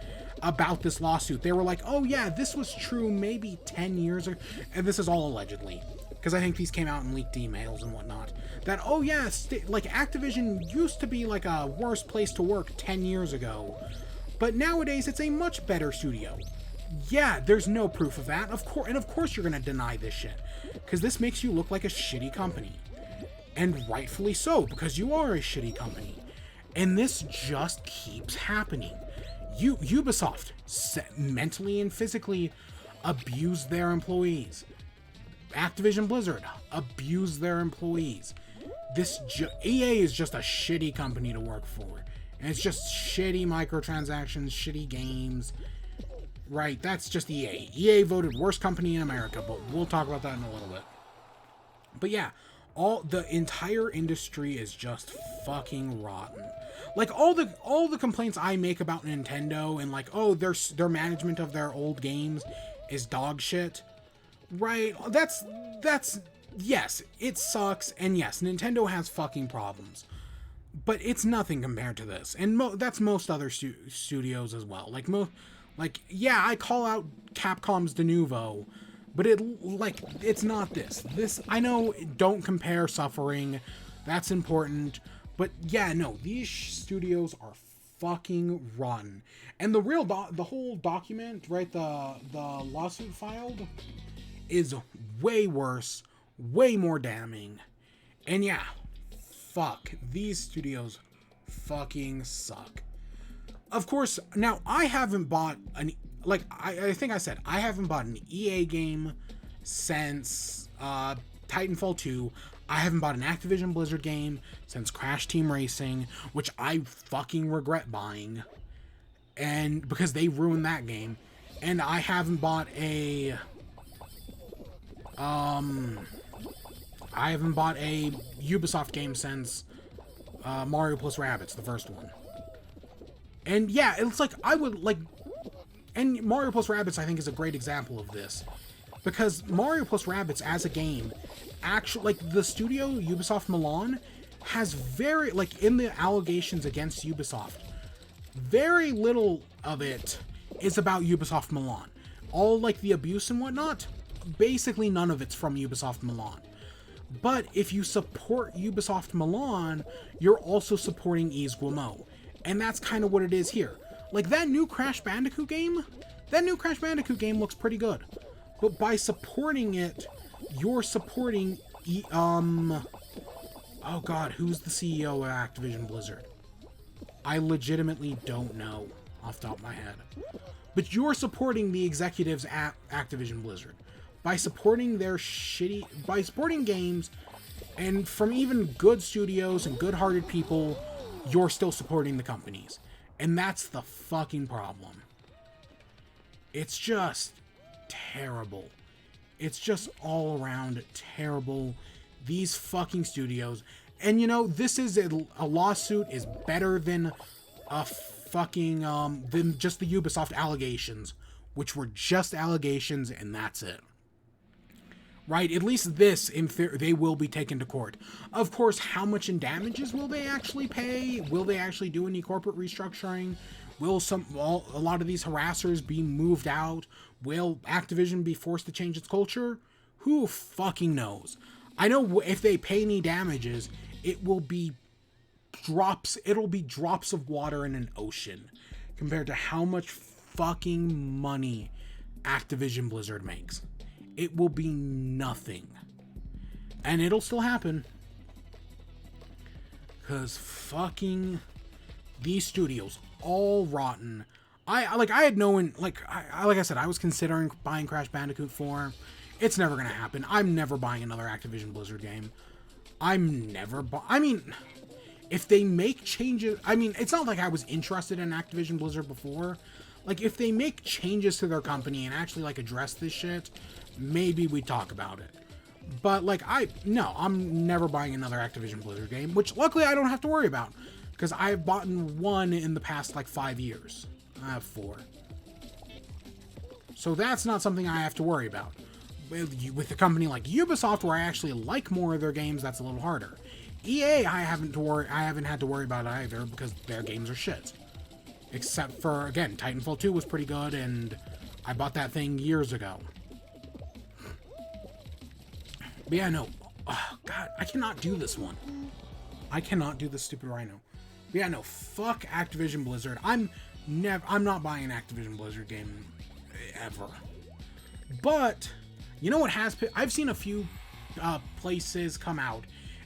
about this lawsuit, they were like, oh yeah, this was true maybe 10 years ago. And this is all allegedly, because I think these came out in leaked emails and whatnot. That, oh yeah, Activision used to be a worse place to work 10 years ago, but nowadays it's a much better studio. Yeah, there's no proof of that, of course you're gonna deny this shit, because this makes you look like a shitty company. And rightfully so, because you are a shitty company. And this just keeps happening. Ubisoft mentally and physically abused their employees. Activision Blizzard abused their employees. EA is just a shitty company to work for. And it's just shitty microtransactions, shitty games. Right, that's just EA. EA voted worst company in America, but we'll talk about that in a little bit. But yeah, the entire industry is just fucking rotten. All the complaints I make about Nintendo and oh, their management of their old games is dog shit. Right? That's yes, it sucks, and yes, Nintendo has fucking problems. But it's nothing compared to this. And that's most other studios as well. Yeah, I call out Capcom's De Novo, but it's not this. This, I know, don't compare suffering. That's important. But yeah, no, these studios are fucking rotten. And the whole document, right, the lawsuit filed is way worse, way more damning. And yeah, fuck, these studios fucking suck. Of course, now I haven't bought I think I said I haven't bought an EA game since Titanfall 2. I haven't bought an Activision Blizzard game since Crash Team Racing, which I fucking regret buying, and because they ruined that game. And I haven't bought a Ubisoft game since Mario plus Rabbids, the first one. And yeah, it's like I would like, and Mario plus Rabbids I think is a great example of this, because Mario plus Rabbids as a game, actually, like, the studio Ubisoft Milan has very, like, in the allegations against Ubisoft, very little of it is about Ubisoft Milan. All, like, the abuse and whatnot, basically none of it's from Ubisoft Milan. But if you support Ubisoft Milan, you're also supporting Yves Guillemot. And that's kind of what it is here. Like, that new Crash Bandicoot game looks pretty good. But by supporting it, you're supporting, oh god, who's the CEO of Activision Blizzard? I legitimately don't know off the top of my head. But you're supporting the executives at Activision Blizzard. By supporting their by supporting games, and from even good studios and good-hearted people, you're still supporting the companies. And that's the fucking problem. It's just terrible. It's just all around terrible. These fucking studios. And you know, this is a lawsuit is better than a fucking, than just the Ubisoft allegations, which were just allegations and that's it. Right? At least this, in theory, they will be taken to court. Of course, how much in damages will they actually pay? Will they actually do any corporate restructuring? Will a lot of these harassers be moved out? Will Activision be forced to change its culture? Who fucking knows? I know if they pay any damages, it'll be drops of water in an ocean compared to how much fucking money Activision Blizzard makes. It will be nothing. And it'll still happen. Because fucking these studios, all rotten. I had no one, like I said, I was considering buying Crash Bandicoot 4. It's never going to happen. I'm never buying another Activision Blizzard game. I mean, if they make changes, I mean, it's not like I was interested in Activision Blizzard before. Like, if they make changes to their company and actually, like, address this shit, maybe we'd talk about it. But, like, I'm never buying another Activision Blizzard game, which luckily I don't have to worry about, because I've bought one in the past, like, 5 years. I have 4. So that's not something I have to worry about. With a company like Ubisoft, where I actually like more of their games, that's a little harder. EA, I haven't had to worry about either, because their games are shit. Except for, again, Titanfall 2 was pretty good, and I bought that thing years ago. But yeah, no. Oh, God, I cannot do this one. I cannot do this stupid rhino. But yeah, no. Fuck Activision Blizzard. I'm not buying an Activision Blizzard game ever. But, you know what has... I've seen a few places come out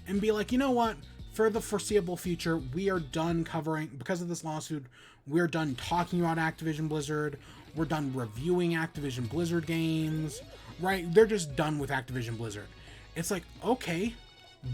and be like, you know what? For the foreseeable future, we are done covering... Because of this lawsuit, we're done talking about Activision Blizzard. We're done reviewing Activision Blizzard games. Right? They're just done with Activision Blizzard. It's like, okay,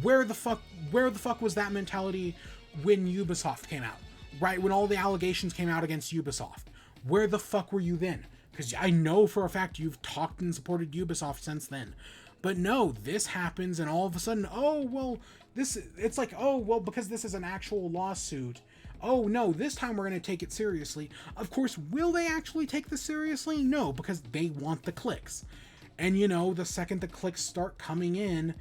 where the fuck was that mentality when Ubisoft came out? Right? When all the allegations came out against Ubisoft. Where the fuck were you then? Because I know for a fact you've talked and supported Ubisoft since then. But no, this happens and all of a sudden, oh, well, it's like, oh, well, because this is an actual lawsuit. Oh, no, this time we're going to take it seriously. Of course, will they actually take this seriously? No, because they want the clicks. And, you know, the second the clicks start coming in,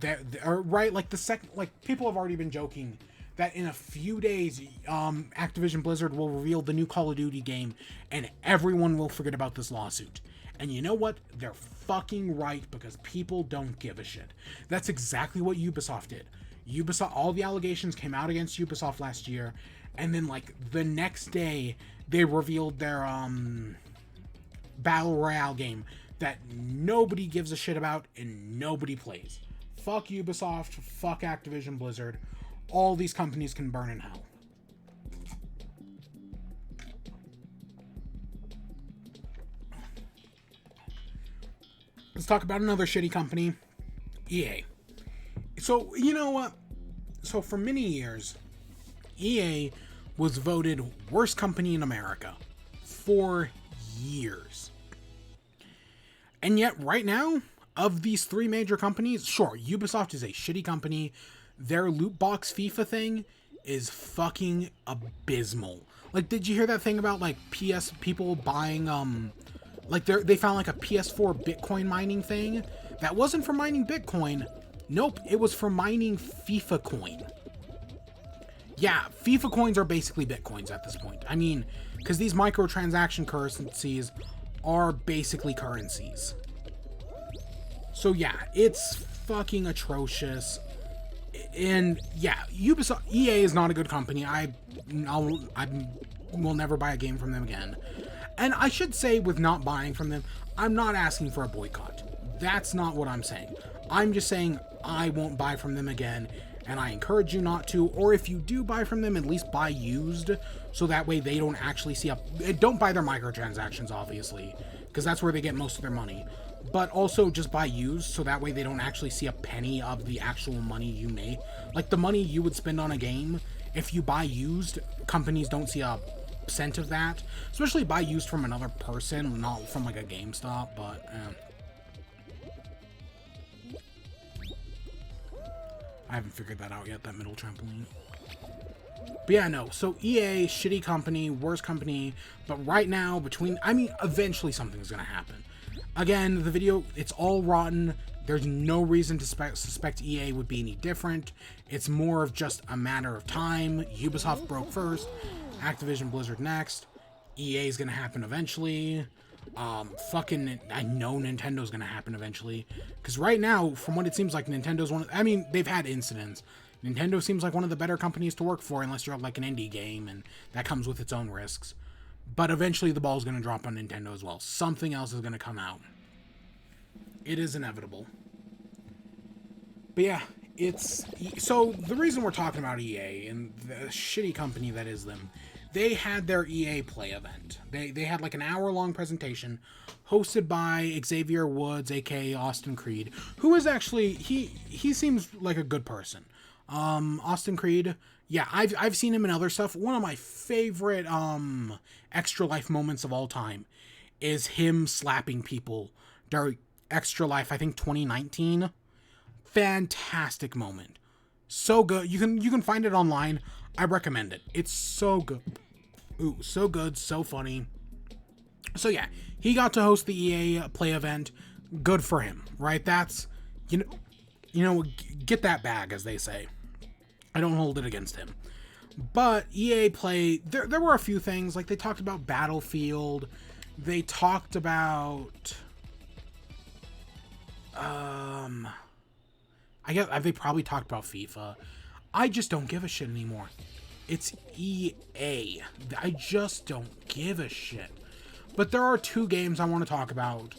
people have already been joking that in a few days, Activision Blizzard will reveal the new Call of Duty game, and everyone will forget about this lawsuit. And you know what? They're fucking right, because people don't give a shit. That's exactly what Ubisoft did. Ubisoft, all the allegations came out against Ubisoft last year, and then like the next day they revealed their battle royale game that nobody gives a shit about and nobody plays. Fuck Ubisoft, fuck Activision Blizzard. All these companies can burn in hell. Let's talk about another shitty company, EA. So, you know what? So for many years, EA was voted worst company in America for years. And yet right now, of these three major companies, sure, Ubisoft is a shitty company. Their loot box FIFA thing is fucking abysmal. Like, did you hear that thing about like people buying like they found like a PS4 Bitcoin mining thing that wasn't for mining Bitcoin? Nope, it was for mining FIFA coin. Yeah, FIFA coins are basically Bitcoins at this point. I mean, because these microtransaction currencies are basically currencies. So yeah, it's fucking atrocious. And yeah, Ubisoft, EA is not a good company. I will never buy a game from them again. And I should say, with not buying from them, I'm not asking for a boycott. That's not what I'm saying. I'm just saying I won't buy from them again, and I encourage you not to. Or if you do buy from them, at least buy used, so that way they don't actually see don't buy their microtransactions, obviously, because that's where they get most of their money. But also just buy used, so that way they don't actually see a penny of the actual money you made. Like the money you would spend on a game, if you buy used, companies don't see a cent of that. Especially buy used from another person, not from like a GameStop, but I haven't figured that out yet, that middle trampoline. But yeah, no, so EA, shitty company, worst company, but right now, eventually something's gonna happen. Again, the video, it's all rotten. There's no reason to suspect EA would be any different. It's more of just a matter of time. Ubisoft broke first, Activision Blizzard next. EA is gonna happen eventually. I know Nintendo's gonna happen eventually. Because right now, from what it seems like, Nintendo's they've had incidents. Nintendo seems like one of the better companies to work for, unless you're like an indie game, and that comes with its own risks. But eventually the ball's gonna drop on Nintendo as well. Something else is gonna come out. It is inevitable. But yeah, so the reason we're talking about EA and the shitty company that is them, they had their EA Play event. They had like an hour-long presentation hosted by Xavier Woods, aka Austin Creed, who is actually, he seems like a good person. Austin Creed, yeah, I've seen him in other stuff. One of my favorite Extra Life moments of all time is him slapping people during Extra Life, I think 2019. Fantastic moment. So good. You can find it online. I recommend it. It's so good. Ooh, so good, so funny. So yeah, he got to host the EA Play event. Good for him, right? That's, you know, get that bag, as they say. I don't hold it against him. But EA Play, there were a few things. Like, they talked about Battlefield. They talked about I guess they probably talked about FIFA. I just don't give a shit anymore. It's EA. I just don't give a shit. But there are two games I want to talk about.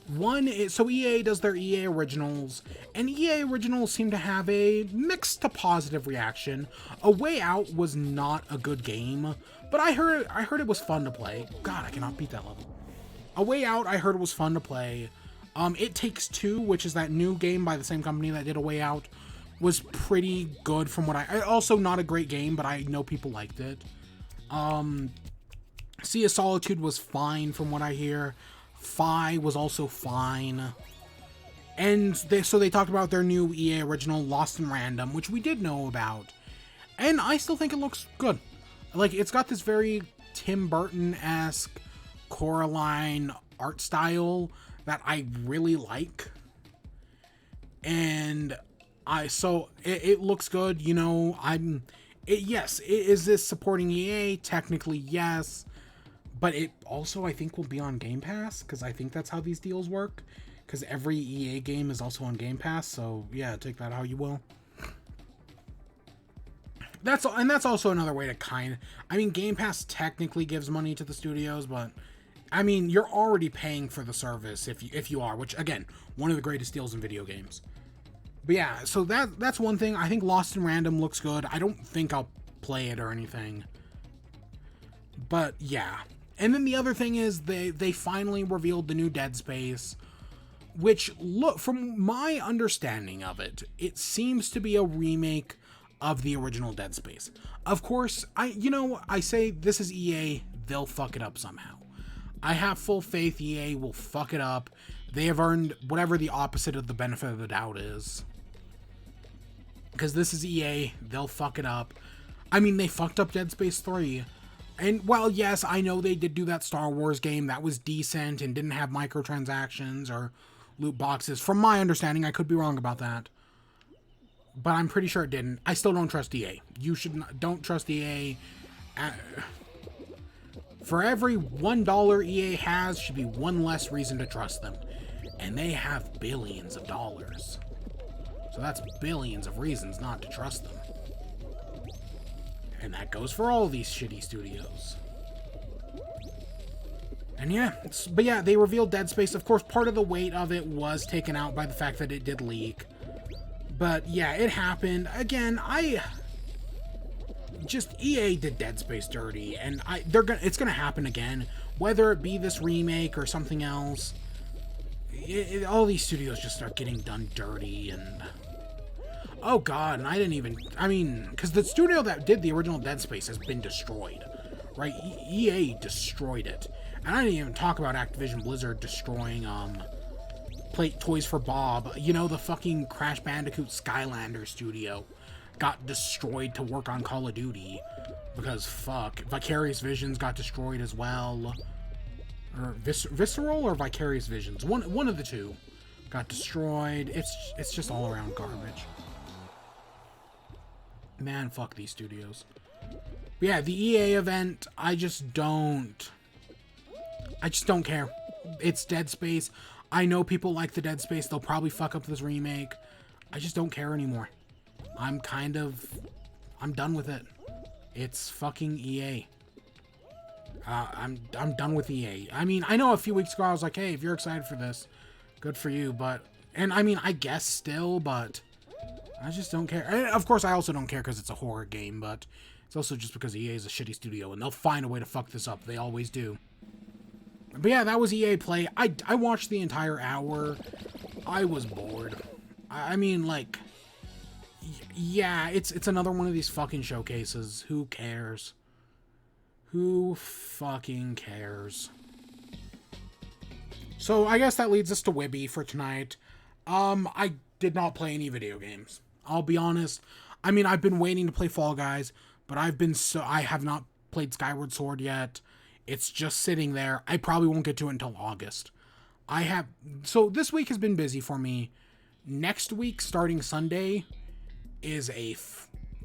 One is, so EA does their EA Originals, and EA Originals seem to have a mixed to positive reaction. A Way Out was not a good game, but I heard it was fun to play. God, I cannot beat that level. A Way Out, I heard it was fun to play. It Takes Two, which is that new game by the same company that did A Way Out, was pretty good from what also not a great game, but I know people liked it. Sea of Solitude was fine from what I hear. Fi was also fine. And so they talked about their new EA original, Lost in Random, which we did know about. And I still think it looks good. Like, it's got this very Tim Burton-esque Coraline art style that I really like. And it looks good, you know. Yes, is this supporting EA? Technically, yes. But it also, I think, will be on Game Pass, because I think that's how these deals work. Because every EA game is also on Game Pass, so yeah, take that how you will. That's also another way to I mean, Game Pass technically gives money to the studios, but I mean, you're already paying for the service if you are, which again, one of the greatest deals in video games. But yeah, so that's one thing. I think Lost in Random looks good. I don't think I'll play it or anything. But yeah. And then the other thing is they finally revealed the new Dead Space, which, look, from my understanding of it, it seems to be a remake of the original Dead Space. Of course, I say this is EA, they'll fuck it up somehow. I have full faith EA will fuck it up. They have earned whatever the opposite of the benefit of the doubt is. Because this is EA, they'll fuck it up. I mean, they fucked up Dead Space 3. And, well, yes, I know they did do that Star Wars game that was decent and didn't have microtransactions or loot boxes. From my understanding, I could be wrong about that. But I'm pretty sure it didn't. I still don't trust EA. You don't trust EA. For every $1 EA has, should be one less reason to trust them. And they have billions of dollars. So that's billions of reasons not to trust them. And that goes for all these shitty studios. And yeah, but yeah, they revealed Dead Space. Of course, part of the weight of it was taken out by the fact that it did leak. But yeah, it happened. Again, EA did Dead Space dirty, and it's gonna happen again, whether it be this remake or something else. All these studios just start getting done dirty, and oh god, and because the studio that did the original Dead Space has been destroyed, right? EA destroyed it, and I didn't even talk about Activision-Blizzard destroying Toys for Bob. You know, the fucking Crash Bandicoot Skylander studio got destroyed to work on Call of Duty because fuck, Vicarious Visions got destroyed as well, or Visceral or Vicarious Visions, one of the two got destroyed. It's just all around garbage. Man, fuck these studios. But yeah, the EA event, I just don't care. It's Dead Space. I know people like the Dead Space. They'll probably fuck up this remake. I just don't care anymore. I'm done with it. It's fucking EA. I'm done with EA. I mean, I know a few weeks ago I was like, hey, if you're excited for this, good for you, and I mean, I guess still, but I just don't care. And of course, I also don't care because it's a horror game, but it's also just because EA is a shitty studio, and they'll find a way to fuck this up. They always do. But yeah, that was EA Play. I watched the entire hour. I was bored. I mean, like, yeah, it's another one of these fucking showcases. Who cares? Who fucking cares? So I guess that leads us to WIBE for tonight. I did not play any video games. I'll be honest. I mean, I've been waiting to play Fall Guys, but I have not played Skyward Sword yet. It's just sitting there. I probably won't get to it until August. So this week has been busy for me. Next week, starting Sunday, is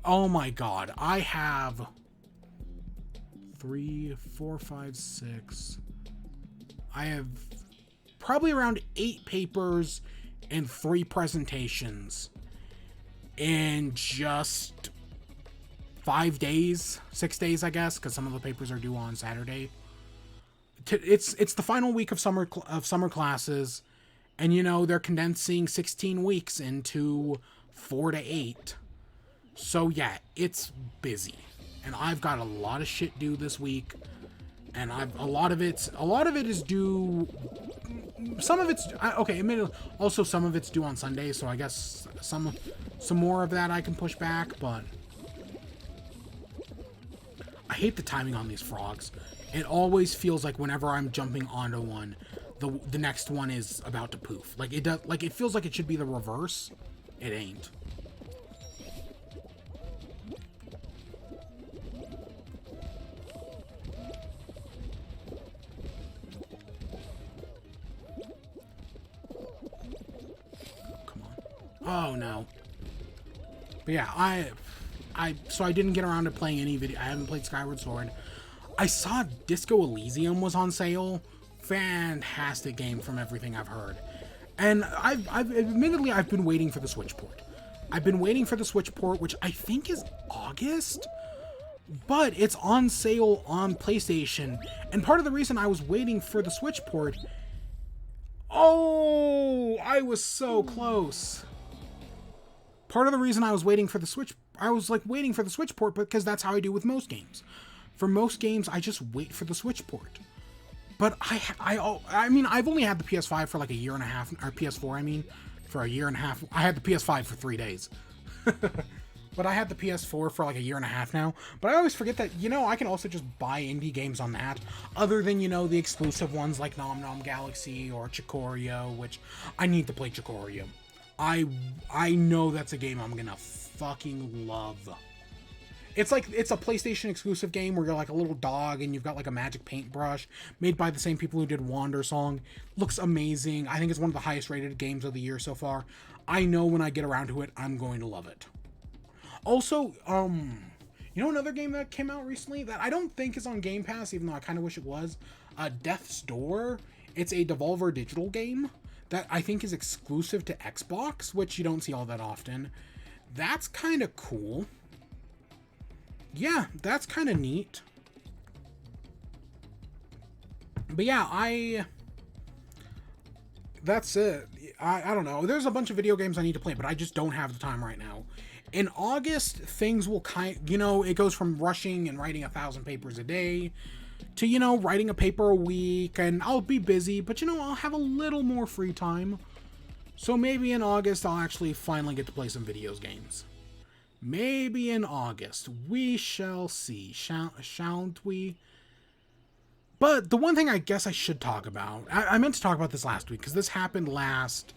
oh my god. I have 3, 4, 5, 6. I have probably around 8 papers and 3 presentations in just 5 days, 6 days, I guess, because some of the papers are due on Saturday. It's the final week of summer classes, and you know they're condensing 16 weeks into 4 to 8. So yeah, it's busy, and I've got a lot of shit due this week, and a lot of it is due. Some of it's okay. Admittedly, also some of it's due on Sunday, so I guess some more of that I can push back, but. I hate the timing on these frogs. It always feels like whenever I'm jumping onto one, the next one is about to poof. Like it does. Like it feels like it should be the reverse. It ain't. Come on. Oh no. But yeah, so I didn't get around to playing any video. I haven't played Skyward Sword. I saw Disco Elysium was on sale. Fantastic game from everything I've heard. And I've admittedly, I've been waiting for the Switch port. I've been waiting for the Switch port, which I think is August, but it's on sale on PlayStation. And part of the reason I was waiting for the Switch port... Oh, I was so close. Part of the reason I was waiting for the Switch... I was like waiting for the Switch port because that's how I do with most games. For most games, I just wait for the Switch port. But I mean, I've only had the PS5 for like a year and a half, or PS4, I mean, for a year and a half. I had the PS5 for 3 days. But I had the PS4 for like a year and a half now. But I always forget that, you know, I can also just buy indie games on that. Other than, you know, the exclusive ones like Nom Nom Galaxy or Chikorio, which I need to play Chikorio. I know that's a game I'm gonna fucking love. It's like, it's a PlayStation exclusive game where you're like a little dog and you've got like a magic paintbrush made by the same people who did Wander Song. Looks amazing. I think it's one of the highest rated games of the year so far. I know when I get around to it, I'm going to love it. Also, you know another game that came out recently that I don't think is on Game Pass, even though I kind of wish it was? Death's Door. It's a Devolver Digital game that I think is exclusive to Xbox, which you don't see all that often. That's kind of cool. Yeah, that's kind of neat. But yeah, that's it. I don't know. There's a bunch of video games I need to play, but I just don't have the time right now. In August, things will you know, it goes from rushing and writing 1,000 papers a day to, you know, writing a paper a week, and I'll be busy, but, you know, I'll have a little more free time. So maybe in August, I'll actually finally get to play some video games. Maybe in August. We shall see. Shan't we? But the one thing I guess I should talk about, I meant to talk about this last week, because this happened last,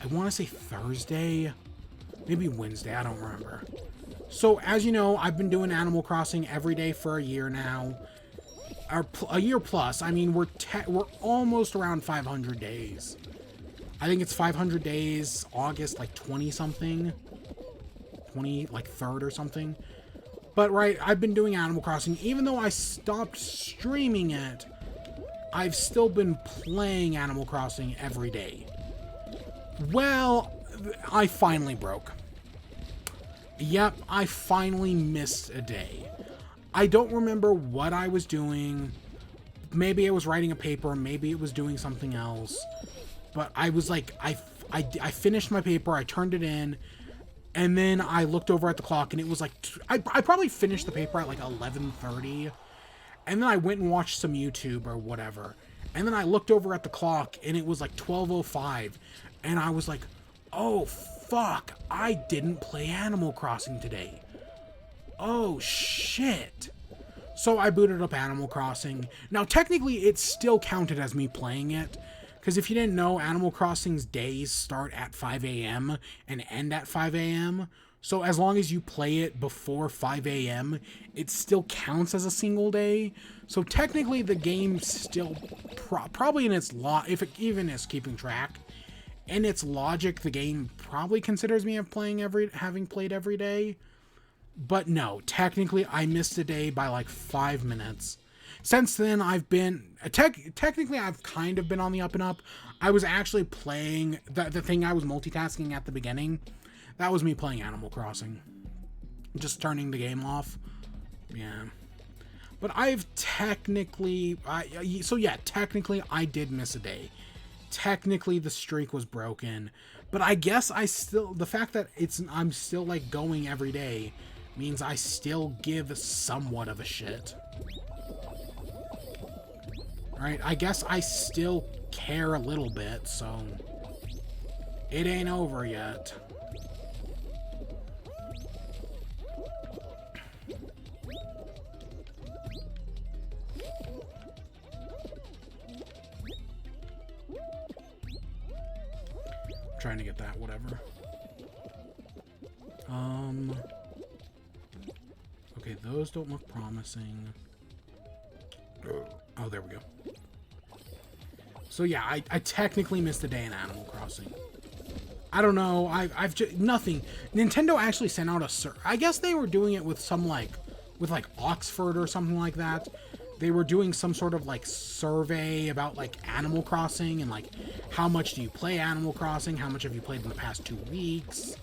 I want to say Thursday, maybe Wednesday, I don't remember. So, as you know, I've been doing Animal Crossing every day for a year now. Or a year plus. I mean, we're almost around 500 days. I think it's 500 days, August, like 20-something. 20, like 3rd or something. But, right, I've been doing Animal Crossing. Even though I stopped streaming it, I've still been playing Animal Crossing every day. Well, I finally broke. Yep, I finally missed a day. I don't remember what I was doing. Maybe I was writing a paper, maybe it was doing something else. But I was like, I finished my paper, I turned it in, and then I looked over at the clock, and it was like, I probably finished the paper at like 11:30, and then I went and watched some YouTube or whatever, and then I looked over at the clock, and it was like 12:05, and I was like, oh fuck, I didn't play Animal Crossing today. Oh shit. So I booted up Animal Crossing. Now technically it still counted as me playing it, because if you didn't know, Animal Crossing's days start at 5 a.m. and end at 5 a.m. So as long as you play it before 5 a.m., it still counts as a single day. So technically the game still probably in its if it even is keeping track, in its logic, the game probably considers me having played every day. But no, technically I missed a day by like 5 minutes. Since then, I've been... technically, I've kind of been on the up and up. I was actually playing... The thing I was multitasking at the beginning, that was me playing Animal Crossing. Just turning the game off. Yeah. But I've technically... so yeah, technically, I did miss a day. Technically, the streak was broken. But I guess I still... The fact that I'm still, like, going every day means I still give somewhat of a shit. Right, I guess I still care a little bit, so it ain't over yet. I'm trying to get that, whatever. Okay, those don't look promising. Oh, there we go. So yeah, I technically missed a day in Animal Crossing. I don't know, I've just, nothing. Nintendo actually sent out I guess they were doing it with some with Oxford or something like that. They were doing some sort of like survey about like Animal Crossing and like how much do you play Animal Crossing? How much have you played in the past 2 weeks?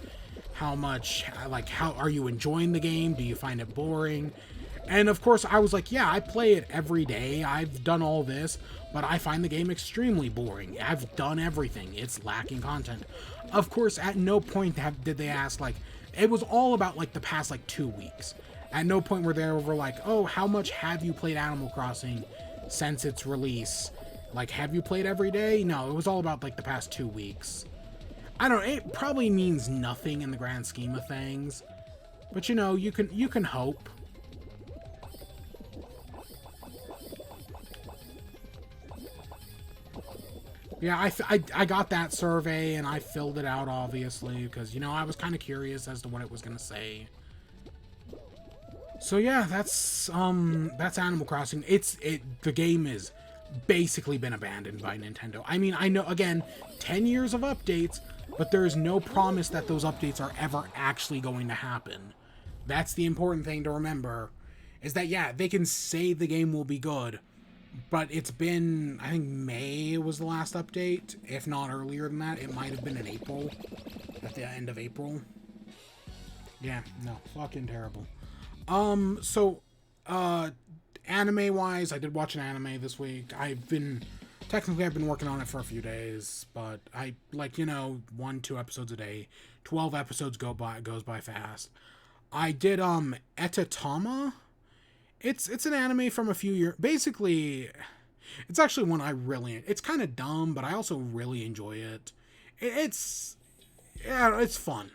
how much, like, how are you enjoying the game? Do you find it boring? And of course, I was like, yeah, I play it every day. I've done all this, but I find the game extremely boring. I've done everything. It's lacking content. Of course, at no point did they ask, like, it was all about, like, the past, like, 2 weeks. At no point were they over, like, oh, how much have you played Animal Crossing since its release? Like, have you played every day? No, it was all about, like, the past 2 weeks. I don't know, it probably means nothing in the grand scheme of things. But, you know, you can hope. Yeah, I got that survey, and I filled it out, obviously, because, you know, I was kind of curious as to what it was going to say. So, yeah, that's Animal Crossing. The game has basically been abandoned by Nintendo. I mean, I know, again, 10 years of updates, but there is no promise that those updates are ever actually going to happen. That's the important thing to remember, is that, yeah, they can say the game will be good, but it's been, I think May was the last update, if not earlier than that. It might have been in April, at the end of April. Yeah, no, fucking terrible. Anime-wise, I did watch an anime this week. I've been working on it for a few days, but I, like, you know, 1-2 episodes a day. 12 episodes goes by fast. I did, Etatama. It's an anime from a few years. Basically, it's actually one I really... It's kind of dumb, but I also really enjoy it. It's fun.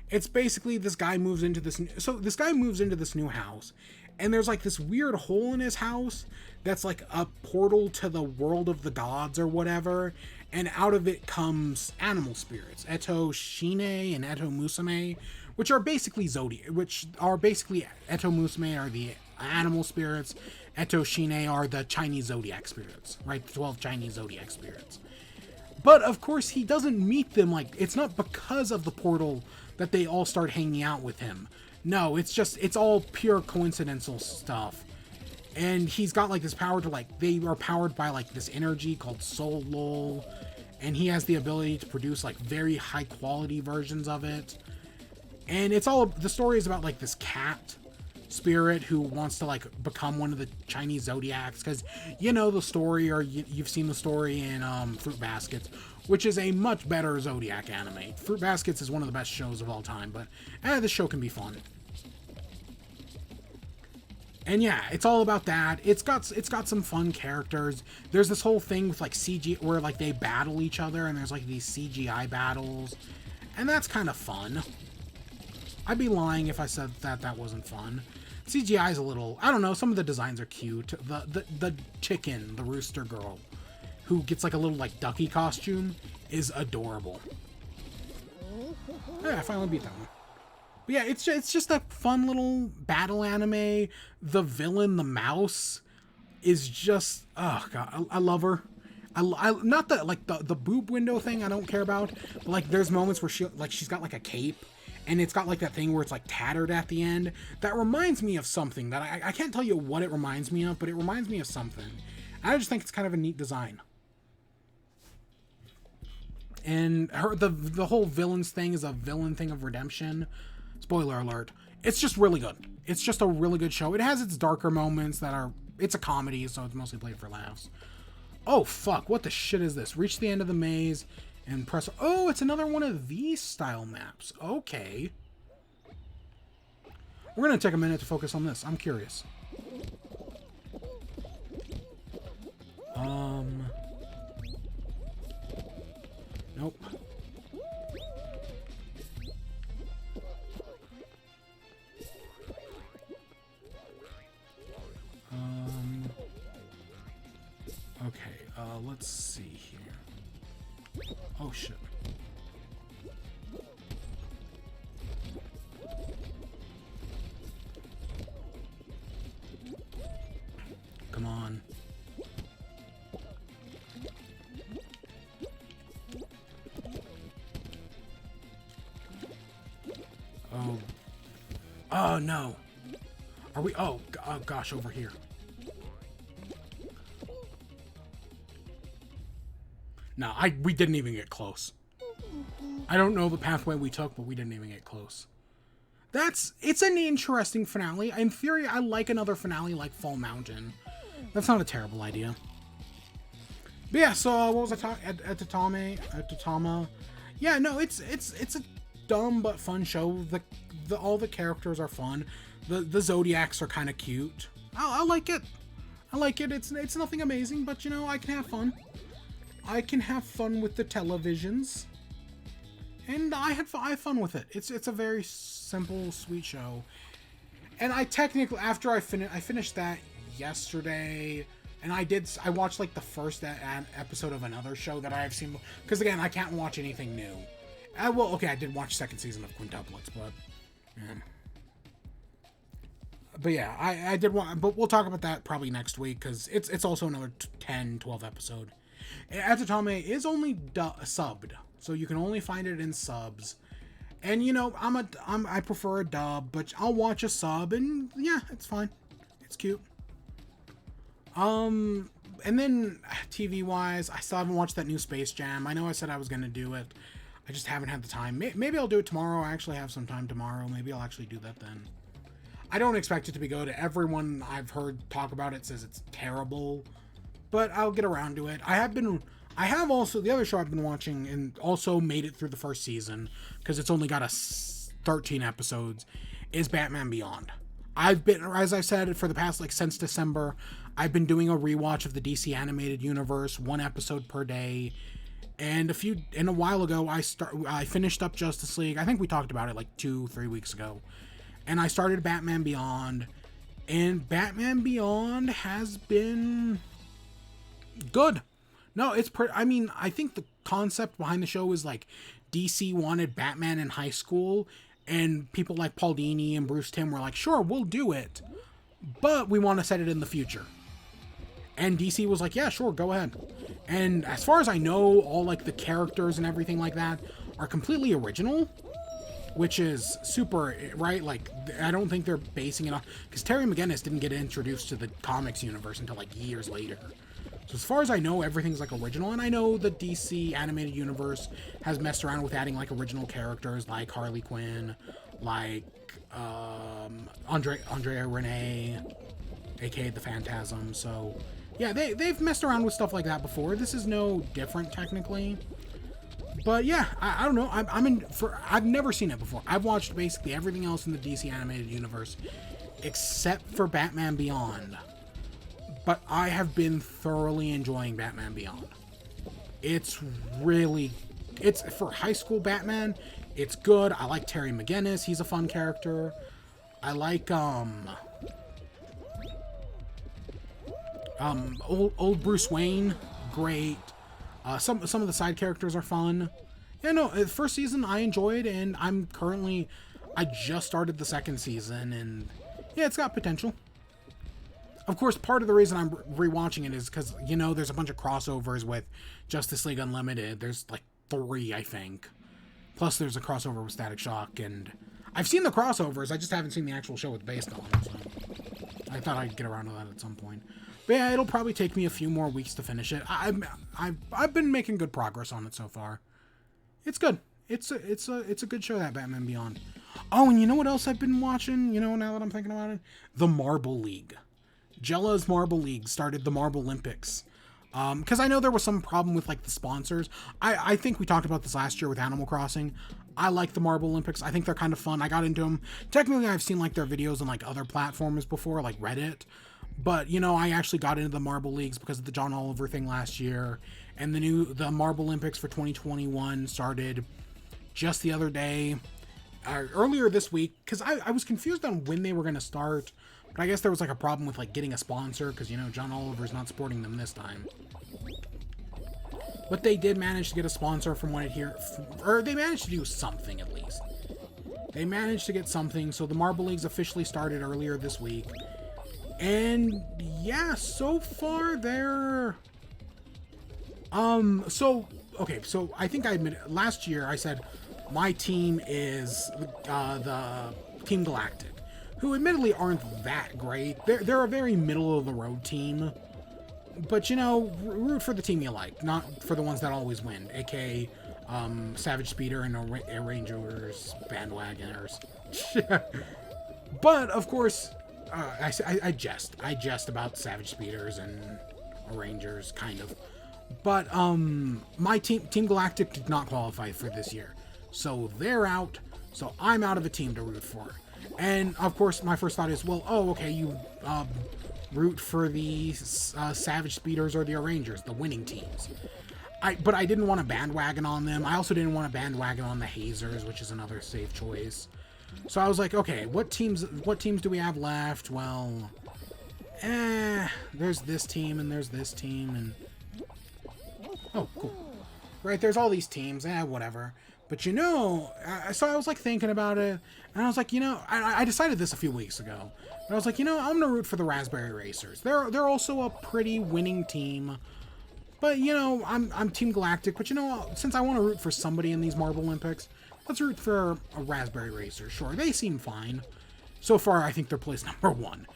It's basically this guy moves into this... So this guy moves into this new house, and there's like this weird hole in his house that's like a portal to the world of the gods or whatever, and out of it comes animal spirits. Eto Shine and Eto Musume, which are basically Eto Musume are the animal spirits, Eto Shine are the Chinese zodiac spirits, right? The 12 Chinese zodiac spirits. But of course, he doesn't meet them, like, it's not because of the portal that they all start hanging out with him. No, it's all pure coincidental stuff. And he's got, like, this power to, like, they are powered by, like, this energy called Soul Lol, and he has the ability to produce, like, very high quality versions of it. And the story is about, like, this cat spirit who wants to, like, become one of the Chinese zodiacs, because you know the story, or you've seen the story in Fruit Baskets, which is a much better zodiac anime. Fruit Baskets is one of the best shows of all time, but this show can be fun. And yeah, it's all about that. It's got some fun characters. There's this whole thing with, like, CG, where, like, they battle each other, and there's, like, these CGI battles, and that's kind of fun. I'd be lying if I said that wasn't fun. CGI is a little, I don't know, some of the designs are cute. The chicken, the rooster girl, who gets, like, a little, like, ducky costume, is adorable. Yeah, I finally beat that one. But yeah, it's just a fun little battle anime. The villain, the mouse, is just, oh god, I love her. I not the, like, the boob window thing I don't care about, but, like, there's moments where she's got, like, a cape, and it's got, like, that thing where it's, like, tattered at the end. That reminds me of something that I can't tell you what it reminds me of, but it reminds me of something. I just think it's kind of a neat design. And the whole villains thing is a villain thing of redemption. Spoiler alert. It's just really good. It's just a really good show. It has its darker moments it's a comedy, so it's mostly played for laughs. Oh, fuck. What the shit is this? Reach the end of the maze and press... Oh, it's another one of these style maps. Okay. We're going to take a minute to focus on this. I'm curious. Nope. Okay, let's see here. Oh, shit. Come on. Oh. Oh, no. Are we... Oh, gosh, over here. No, we didn't even get close. I don't know the pathway we took, but we didn't even get close. It's an interesting finale. In theory, I like another finale like Fall Mountain. That's not a terrible idea. But yeah, so what was I talking at Tatama? Yeah, no, it's a dumb but fun show. All the characters are fun. The Zodiacs are kind of cute. I like it. I like it. It's nothing amazing, but you know, I can have fun. I can have fun with the televisions. And I have fun with it. It's a very simple, sweet show. And I technically, after I finished that yesterday, and I watched like the first episode of another show that I have seen, because again, I can't watch anything new. Well, okay, I did watch second season of Quintuplets, but yeah, I did want, but we'll talk about that probably next week, because it's also another 10-12 episode. Atatame is only subbed, so you can only find it in subs. And you know, I prefer a dub, but I'll watch a sub, and yeah, it's fine. It's cute. And then TV wise, I still haven't watched that new Space Jam. I know I said I was gonna do it. I just haven't had the time. Maybe I'll do it tomorrow. I actually have some time tomorrow. Maybe I'll actually do that then. I don't expect it to be good. Everyone I've heard talk about it says it's terrible, but I'll get around to it. I have also, the other show I've been watching and also made it through the first season, because it's only got 13 episodes, is Batman Beyond. I've been, as I said, for the past, since December, I've been doing a rewatch of the DC animated universe, 1 episode per day. And a while ago, I finished up Justice League. I think we talked about it 2-3 weeks ago. And I started Batman Beyond. And Batman Beyond has been good. No, it's pretty. I mean, I think the concept behind the show is DC wanted Batman in high school, and people like Paul Dini and Bruce Timm were like, sure, we'll do it, but we want to set it in the future. And DC was like, yeah, sure, go ahead. And as far as I know, all the characters and everything like that are completely original, which is super, right? I don't think they're basing it off, because Terry McGinnis didn't get introduced to the comics universe until years later. So as far as I know, everything's original, and I know the DC animated universe has messed around with adding original characters like Harley Quinn, Andrea Renee, aka the Phantasm. So yeah, they've messed around with stuff like that before. This is no different technically, but yeah, I don't know. I've never seen it before. I've watched basically everything else in the DC animated universe except for Batman Beyond. But I have been thoroughly enjoying Batman Beyond. It's for high school Batman, it's good. I like Terry McGinnis, he's a fun character. I like, old Bruce Wayne, great. Some of the side characters are fun. Yeah, no, first season I enjoyed, and I just started the second season, and yeah, it's got potential. Of course, part of the reason I'm rewatching it is because, there's a bunch of crossovers with Justice League Unlimited. There's 3, I think. Plus, there's a crossover with Static Shock, and I've seen the crossovers. I just haven't seen the actual show it's based on, so I thought I'd get around to that at some point. But yeah, it'll probably take me a few more weeks to finish it. I've been making good progress on it so far. It's good. It's a good show, that Batman Beyond. Oh, and you know what else I've been watching? Now that I'm thinking about it, the Marble League. Jella's Marble League started the Marble Olympics. Because I know there was some problem with the sponsors. I think we talked about this last year with Animal Crossing. I like the Marble Olympics. I think they're kind of fun. I got into them. Technically, I've seen their videos on other platforms before, like Reddit. But I actually got into the Marble Leagues because of the John Oliver thing last year. And the Marble Olympics for 2021 started just the other day, earlier this week. Because I was confused on when they were going to start. But I guess there was a problem with getting a sponsor, because John Oliver's not supporting them this time. But they did manage to get a sponsor from what I hear, or they managed to do something at least. They managed to get something, so the Marble Leagues officially started earlier this week. And yeah, so far they're so I think I admitted last year I said my team is the Team Galactic, who admittedly aren't that great. They're a very middle-of-the-road team. But, root for the team you like, not for the ones that always win, aka Savage Speeder and Rangers bandwagoners. But of course, I jest about Savage Speeders and Rangers, kind of. But my Team Galactic did not qualify for this year, so they're out. So I'm out of a team to root for. And of course, my first thought is, well, oh, okay, you root for the Savage Speeders or the Rangers, the winning teams. But I didn't want to bandwagon on them. I also didn't want to bandwagon on the Hazers, which is another safe choice. So I was like, okay, what teams do we have left? Well, there's this team and there's this team and oh, cool. Right, there's all these teams, whatever. But you know, so I was like thinking about it, and I was like, you know, I decided this a few weeks ago. And I was like, you know, I'm gonna root for the Raspberry Racers. They're also a pretty winning team. But, you know, I'm Team Galactic. But, you know, since I want to root for somebody in these Marble Olympics, let's root for a Raspberry Racer. Sure, they seem fine. So far, I think they're placed number 1.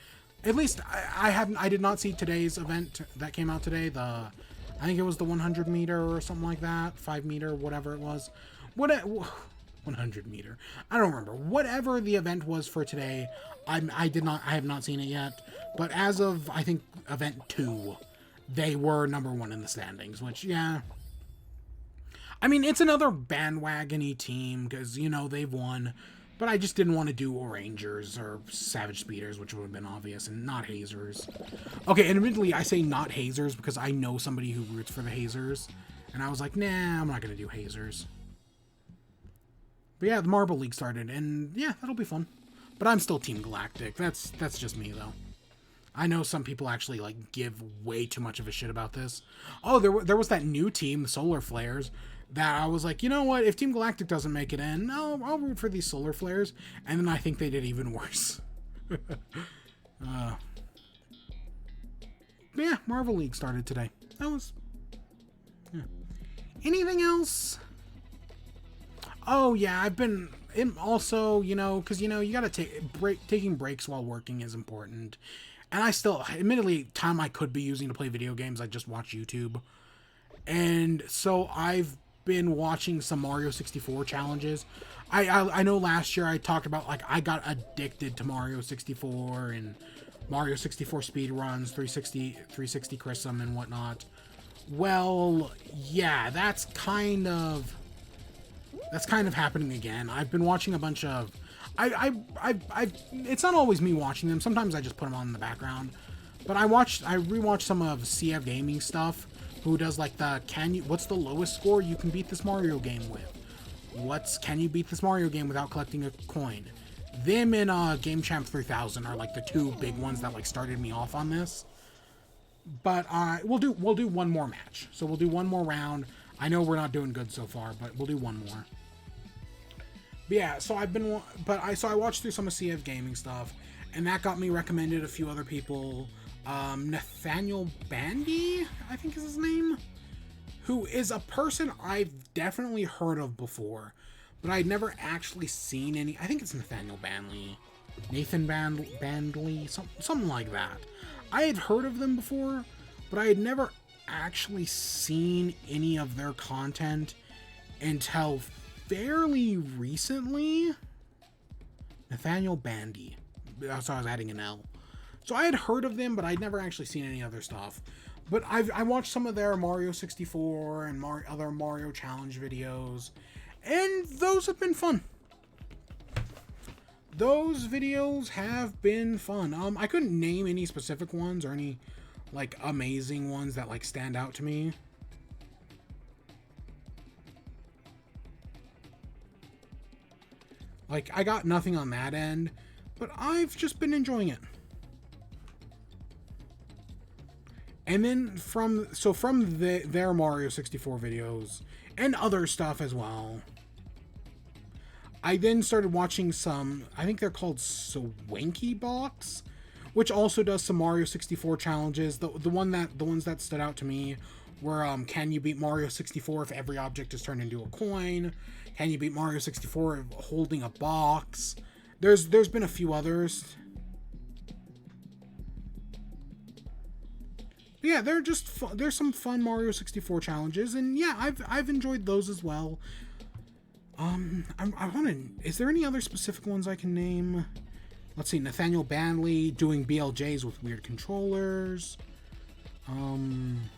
At least, I did not see today's event that came out today. I think it was the 100 meter or something like that. 5 meter, whatever it was. 100 meter. I don't remember. Whatever the event was for today, I have not seen it yet. But as of, I think, event 2... they were number 1 in the standings, which, yeah. I mean, it's another bandwagon-y team, because, you know, they've won. But I just didn't want to do Rangers or Savage Speeders, which would have been obvious, and not Hazers. Okay, and admittedly, I say not Hazers because I know somebody who roots for the Hazers. And I was like, nah, I'm not going to do Hazers. But yeah, the Marble League started, and yeah, that'll be fun. But I'm still Team Galactic. That's just me, though. I know some people actually, like, give way too much of a shit about this. Oh, there was that new team, the Solar Flares, that I was like, you know what? If Team Galactic doesn't make it in, I'll root for these Solar Flares. And then I think they did even worse. But yeah, Marvel League started today. That was... yeah. Anything else? Oh, yeah, I've been... also, you know, because, you know, you gotta taking breaks while working is important. And I still, admittedly, time I could be using to play video games, I just watch YouTube. And so I've been watching some Mario 64 challenges. I know last year I talked about, like, I got addicted to Mario 64 and Mario 64 speedruns, 360 Chrism and whatnot. Well, yeah, that's kind of happening again. I've been watching a bunch of... it's not always me watching them. Sometimes I just put them on in the background. But I rewatched some of CF Gaming stuff, who does like what's the lowest score you can beat this Mario game with? Can you beat this Mario game without collecting a coin? Them and Game Champ 3000 are like the two big ones that like started me off on this. But we'll do one more match. So we'll do one more round. I know we're not doing good so far, but we'll do one more. But yeah, so I watched through some of CF Gaming stuff, and that got me recommended a few other people. Nathaniel Bandy, I think is his name, who is a person I've definitely heard of before, but I'd never actually seen any. I think it's Nathaniel Bandley, Nathan Bandley, something like that. I had heard of them before, but I had never actually seen any of their content until fairly recently. Nathaniel Bandy. So I was adding an L. So I had heard of them, but I'd never actually seen any other stuff. But I watched some of their Mario 64 and other Mario Challenge videos, and those have been fun. Those videos have been fun. I couldn't name any specific ones or any like amazing ones that like stand out to me. Like, I got nothing on that end, but I've just been enjoying it. And then from their Mario 64 videos and other stuff as well, I then started watching some, I think they're called Swanky Box, which also does some Mario 64 challenges. The ones that stood out to me were can you beat Mario 64 if every object is turned into a coin? Can you beat Mario 64 holding a box? There's been a few others. Yeah, they're just there's some fun Mario 64 challenges, and yeah, I've enjoyed those as well. I want to. Is there any other specific ones I can name? Let's see. Nathaniel Banley doing BLJs with weird controllers. I'm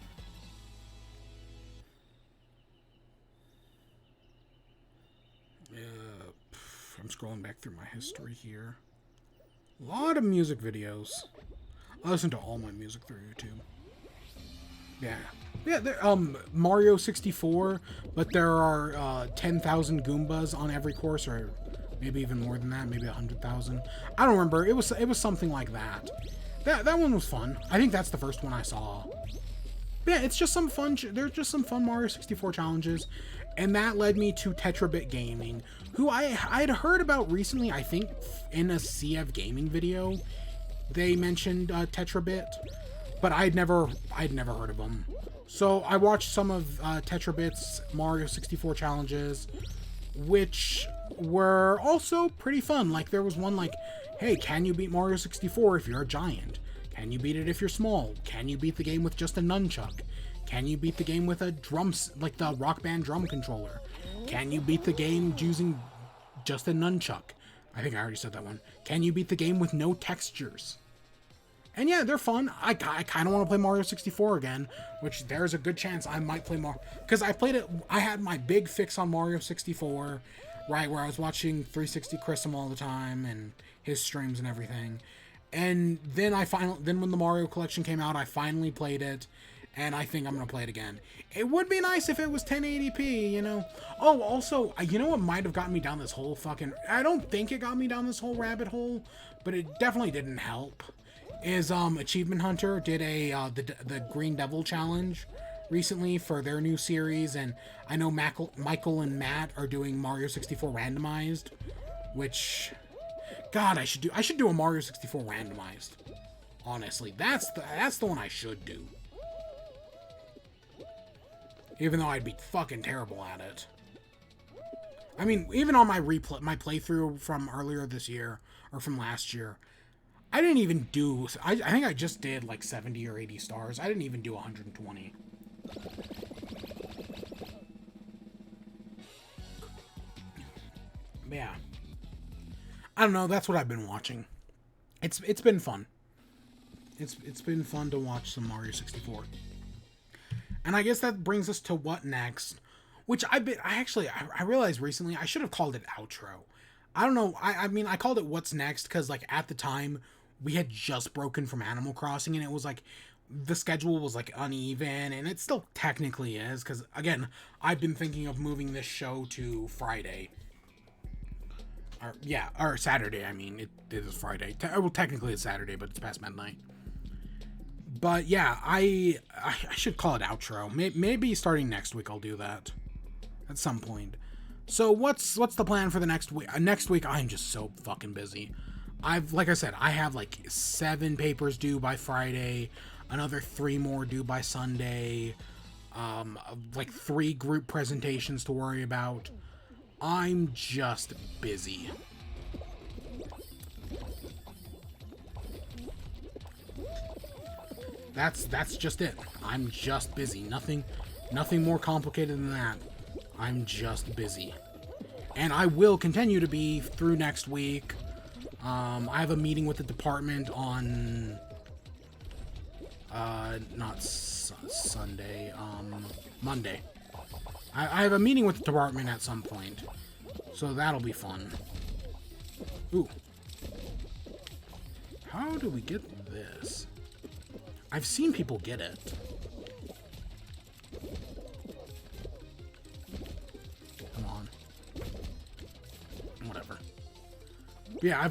scrolling back through my history here. A lot of music videos. I listen to all my music through YouTube. Yeah. Yeah, Mario 64, but there are 10,000 Goombas on every course, or maybe even more than that, maybe 100,000. I don't remember. It was something like that. That one was fun. I think that's the first one I saw. But yeah, it's just some fun. There's just some fun Mario 64 challenges, and that led me to Tetrabit Gaming, who I'd heard about recently. I think in a CF Gaming video, they mentioned Tetrabit, but I'd never heard of them. So I watched some of Tetrabit's Mario 64 challenges, which were also pretty fun. Like, there was one like, hey, can you beat Mario 64 if you're a giant? Can you beat it if you're small? Can you beat the game with just a nunchuck? Can you beat the game with a like the Rock Band drum controller? Can you beat the game using just a nunchuck? I think I already said that one. Can you beat the game with no textures? And yeah, they're fun. I kind of want to play Mario 64 again, which there's a good chance I might play more. Because I played it, I had my big fix on Mario 64, right, where I was watching 360 Chrism all the time, and his streams and everything. And then then when the Mario Collection came out, I finally played it, and I think I'm going to play it again. It would be nice if it was 1080p, you know? Oh, also, you know what might have gotten me down this whole fucking... I don't think it got me down this whole rabbit hole, but it definitely didn't help. Is Achievement Hunter did the Green Devil challenge recently for their new series, and I know Michael and Matt are doing Mario 64 randomized, which, God, I should do a Mario 64 randomized. Honestly, that's the one I should do. Even though I'd be fucking terrible at it. I mean, even on my playthrough from earlier this year or from last year, I didn't even do... I think I just did like 70 or 80 stars. I didn't even do 120. Yeah. I don't know. That's what I've been watching. It's been fun. It's been fun to watch some Mario 64. And I guess that brings us to what next, which I realized recently I should have called it outro. I don't know. I mean, I called it what's next because, like, at the time we had just broken from Animal Crossing, and it was like the schedule was like uneven, and it still technically is because, again, I've been thinking of moving this show to Friday. Or Saturday. I mean, it is Friday. Well, technically it's Saturday, but it's past midnight. But yeah, I should call it outro. Maybe starting next week I'll do that at some point. So what's the plan for the next week? Next week I'm just so fucking busy. Like I said, I have like 7 papers due by Friday, another 3 more due by Sunday, like 3 group presentations to worry about. I'm just busy. That's just it. I'm just busy. Nothing more complicated than that. I'm just busy. And I will continue to be through next week. I have a meeting with the department on not Sunday, Monday. I have a meeting with the department at some point. So that'll be fun. Ooh. How do we get this? I've seen people get it. Come on. Whatever. Yeah,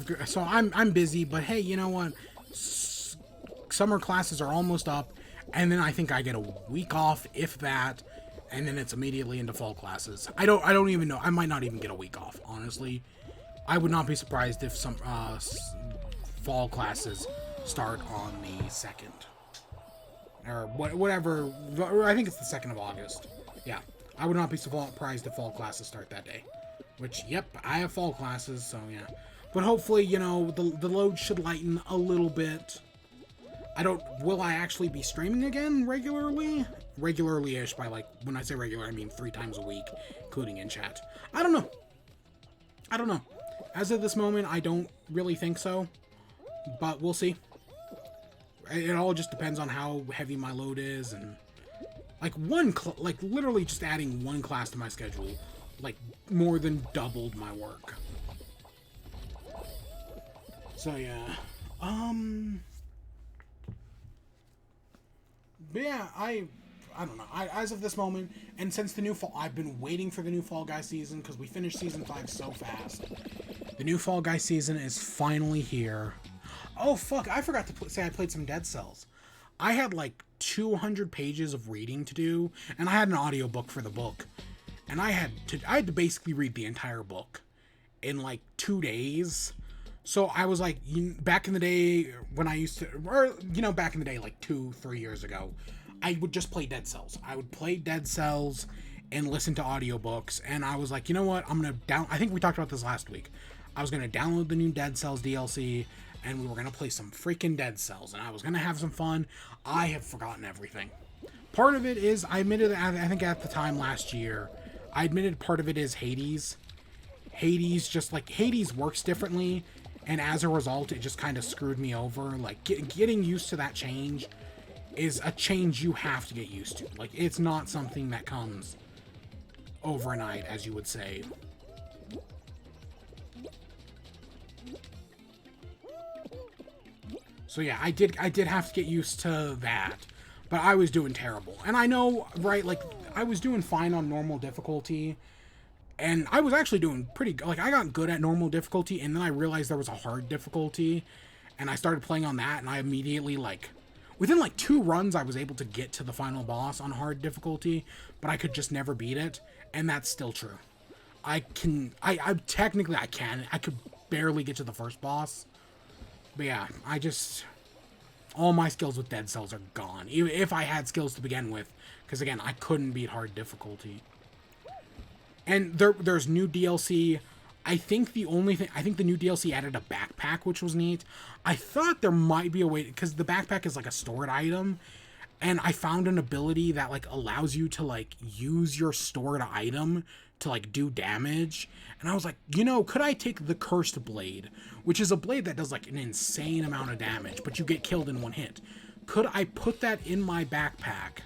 I'm busy, but hey, you know what? Summer classes are almost up, and then I think I get a week off, if that, and then it's immediately into fall classes. I don't even know. I might not even get a week off, honestly. I would not be surprised if some fall classes start on the 2nd. Or whatever. I think it's the 2nd of August. Yeah. I would not be surprised if fall classes start that day. Which, yep, I have fall classes, so yeah. But hopefully, you know, the load should lighten a little bit. Will I actually be streaming again regularly? Regularly-ish, by like, when I say regular, I mean 3 times a week, including in chat. I don't know. I don't know. As of this moment, I don't really think so, but we'll see. It all just depends on how heavy my load is, and like literally just adding 1 class to my schedule, like more than doubled my work. So yeah, but yeah, I don't know. As of this moment, and since the new fall, I've been waiting for the new Fall Guys season because we finished season 5 so fast. The new Fall Guys season is finally here. Oh fuck! I forgot to say I played some Dead Cells. I had like 200 pages of reading to do, and I had an audiobook for the book, and I had to basically read the entire book in like 2 days. So I was like, back in the day when I used to, or back in the day like 2-3 years ago, I would just play Dead Cells. I would play Dead Cells and listen to audiobooks, and I was like, you know what? I'm gonna I think we talked about this last week. I was gonna download the new Dead Cells DLC, and we were gonna play some freaking Dead Cells, and I was gonna have some fun. I have forgotten everything. Part of it is, I admitted, I think at the time last year, I admitted part of it is Hades. Hades works differently, and as a result, it just kind of screwed me over. Like, getting used to that change is a change you have to get used to. Like, it's not something that comes overnight, as you would say. So yeah, I did have to get used to that, but I was doing terrible. And I know, right, like, I was doing fine on normal difficulty, and I was actually doing pretty good. Like, I got good at normal difficulty, and then I realized there was a hard difficulty, and I started playing on that, and I immediately, like, within like 2 runs, I was able to get to the final boss on hard difficulty, but I could just never beat it, and that's still true. I could barely get to the first boss. But yeah, all my skills with Dead Cells are gone. Even if I had skills to begin with, because again, I couldn't beat hard difficulty. And there's new DLC. I think the new DLC added a backpack, which was neat. I thought there might be a way, because the backpack is like a stored item, and I found an ability that like allows you to like use your stored item to like do damage. And I was like, could I take the Cursed Blade, which is a blade that does like an insane amount of damage, but you get killed in 1 hit. Could I put that in my backpack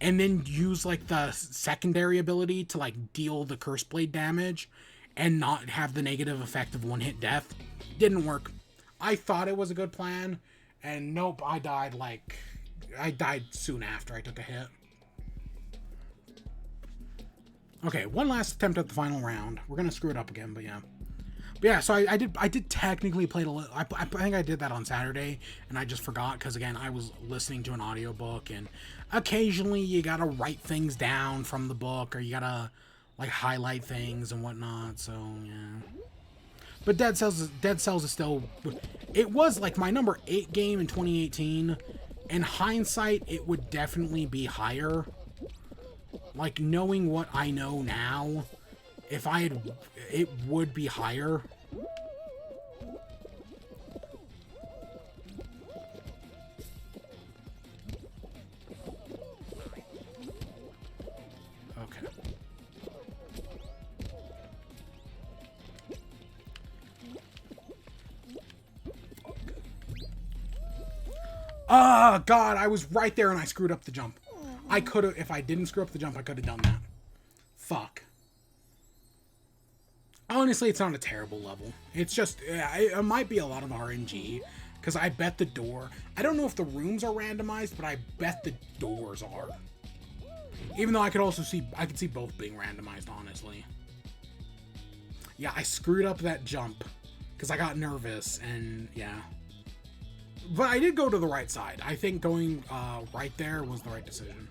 and then use like the secondary ability to like deal the Cursed Blade damage and not have the negative effect of 1 hit death? Didn't work. I thought it was a good plan, and nope, I died soon after I took a hit. Okay, one last attempt at the final round. We're gonna screw it up again, but yeah. But yeah, so I did technically play a little. I think I did that on Saturday, and I just forgot because again I was listening to an audiobook, and occasionally you gotta write things down from the book, or you gotta like highlight things and whatnot. So yeah. But Dead Cells is still. It was like my number 8 game in 2018. In hindsight, it would definitely be higher. Like, knowing what I know now, it would be higher. Okay. Oh, God, I was right there and I screwed up the jump. I could have, if I didn't screw up the jump, I could have done that. Fuck. Honestly, it's not a terrible level. It's just, it might be a lot of RNG, because I bet the door, I don't know if the rooms are randomized, but I bet the doors are. Even though I could see both being randomized, honestly. Yeah, I screwed up that jump, because I got nervous, and yeah. But I did go to the right side. I think going right there was the right decision.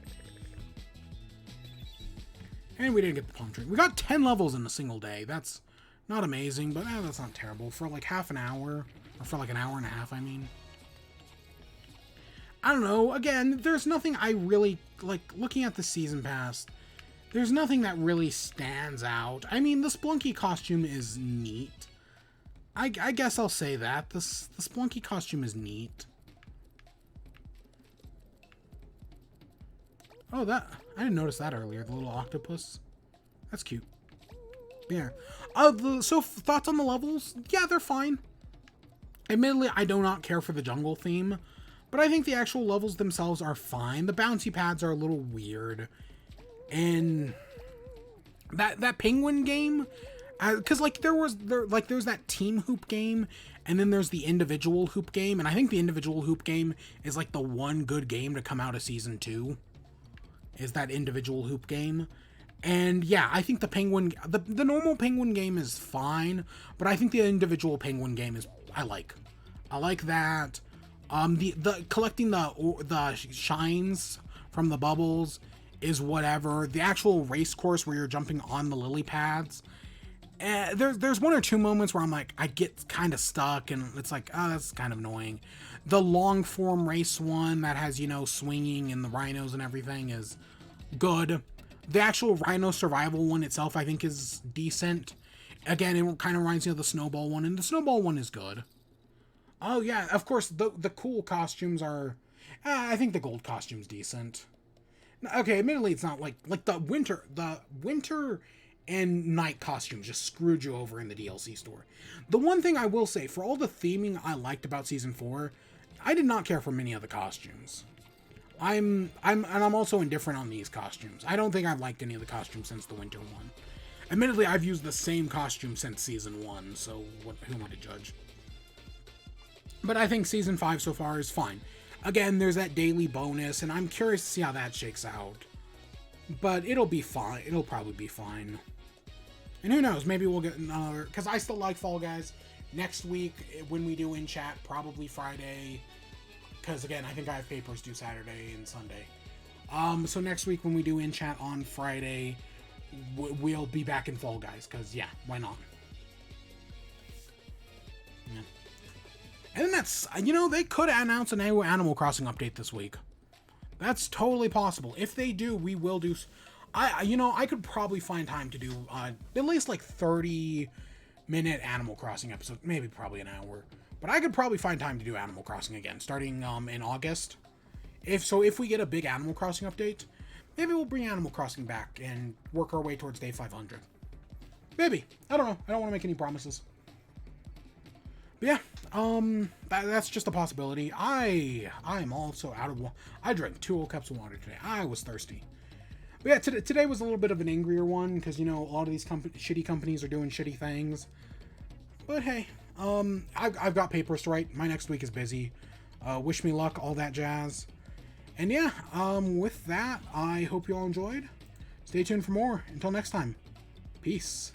And we didn't get the palm tree. We got 10 levels in a single day. That's not amazing, but that's not terrible. For like half an hour, or for like an hour and a half, I mean. I don't know. Again, there's nothing I really, like, looking at the season pass, there's nothing that really stands out. I mean, the Splunky costume is neat. I guess I'll say that. The Splunky costume is neat. Oh, that... I didn't notice that earlier. The little octopus. That's cute. Yeah. So thoughts on the levels? Yeah, they're fine. Admittedly, I do not care for the jungle theme, but I think the actual levels themselves are fine. The bouncy pads are a little weird. And that penguin game, because like there's that team hoop game, and then there's the individual hoop game, and I think the individual hoop game is like the one good game to come out of season 2. Is that individual hoop game. And yeah, I think the normal penguin game is fine, but I think the individual penguin game is I like that. The collecting the shines from the bubbles is whatever. The actual race course where you're jumping on the lily pads, there's one or two moments where I'm like, I get kind of stuck, and it's like, oh, that's kind of annoying. The long form race one that has, you know, swinging and the rhinos and everything is good. The actual rhino survival one itself, I think, is decent. Again, it kind of reminds me of the snowball one, and the snowball one is good. Oh yeah, of course, the cool costumes are... I think the gold costume's decent. Okay, admittedly, it's not like the winter and night costumes just screwed you over in the DLC store. The one thing I will say, for all the theming I liked about Season 4, I did not care for many of the costumes. I'm also indifferent on these costumes. I don't think I've liked any of the costumes since the winter one. Admittedly, I've used the same costume since Season 1, so who am I to judge? But I think Season 5 so far is fine. Again, there's that daily bonus, and I'm curious to see how that shakes out. But it'll be fine. It'll probably be fine. And who knows, maybe we'll get another... Because I still like Fall Guys. Next week, when we do in chat, probably Friday. Because again, I think I have papers due Saturday and Sunday. So next week when we do in chat on Friday, we'll be back in Fall Guys. Because yeah, why not? Yeah. And then that's, you know, they could announce an Animal Crossing update this week. That's totally possible. If they do, we will do. I could probably find time to do at least like 30-minute Animal Crossing episode, maybe probably an hour. But I could probably find time to do Animal Crossing again, starting in August. If we get a big Animal Crossing update, maybe we'll bring Animal Crossing back and work our way towards day 500. Maybe. I don't know. I don't want to make any promises. But yeah, that's just a possibility. I'm also out of water. I drank 2 whole cups of water today. I was thirsty. But yeah, today was a little bit of an angrier one, because, you know, a lot of these shitty companies are doing shitty things. But hey, I've got papers to write. My next week is busy. Wish me luck, all that jazz. And yeah, with that, I hope you all enjoyed. Stay tuned for more. Until next time, peace.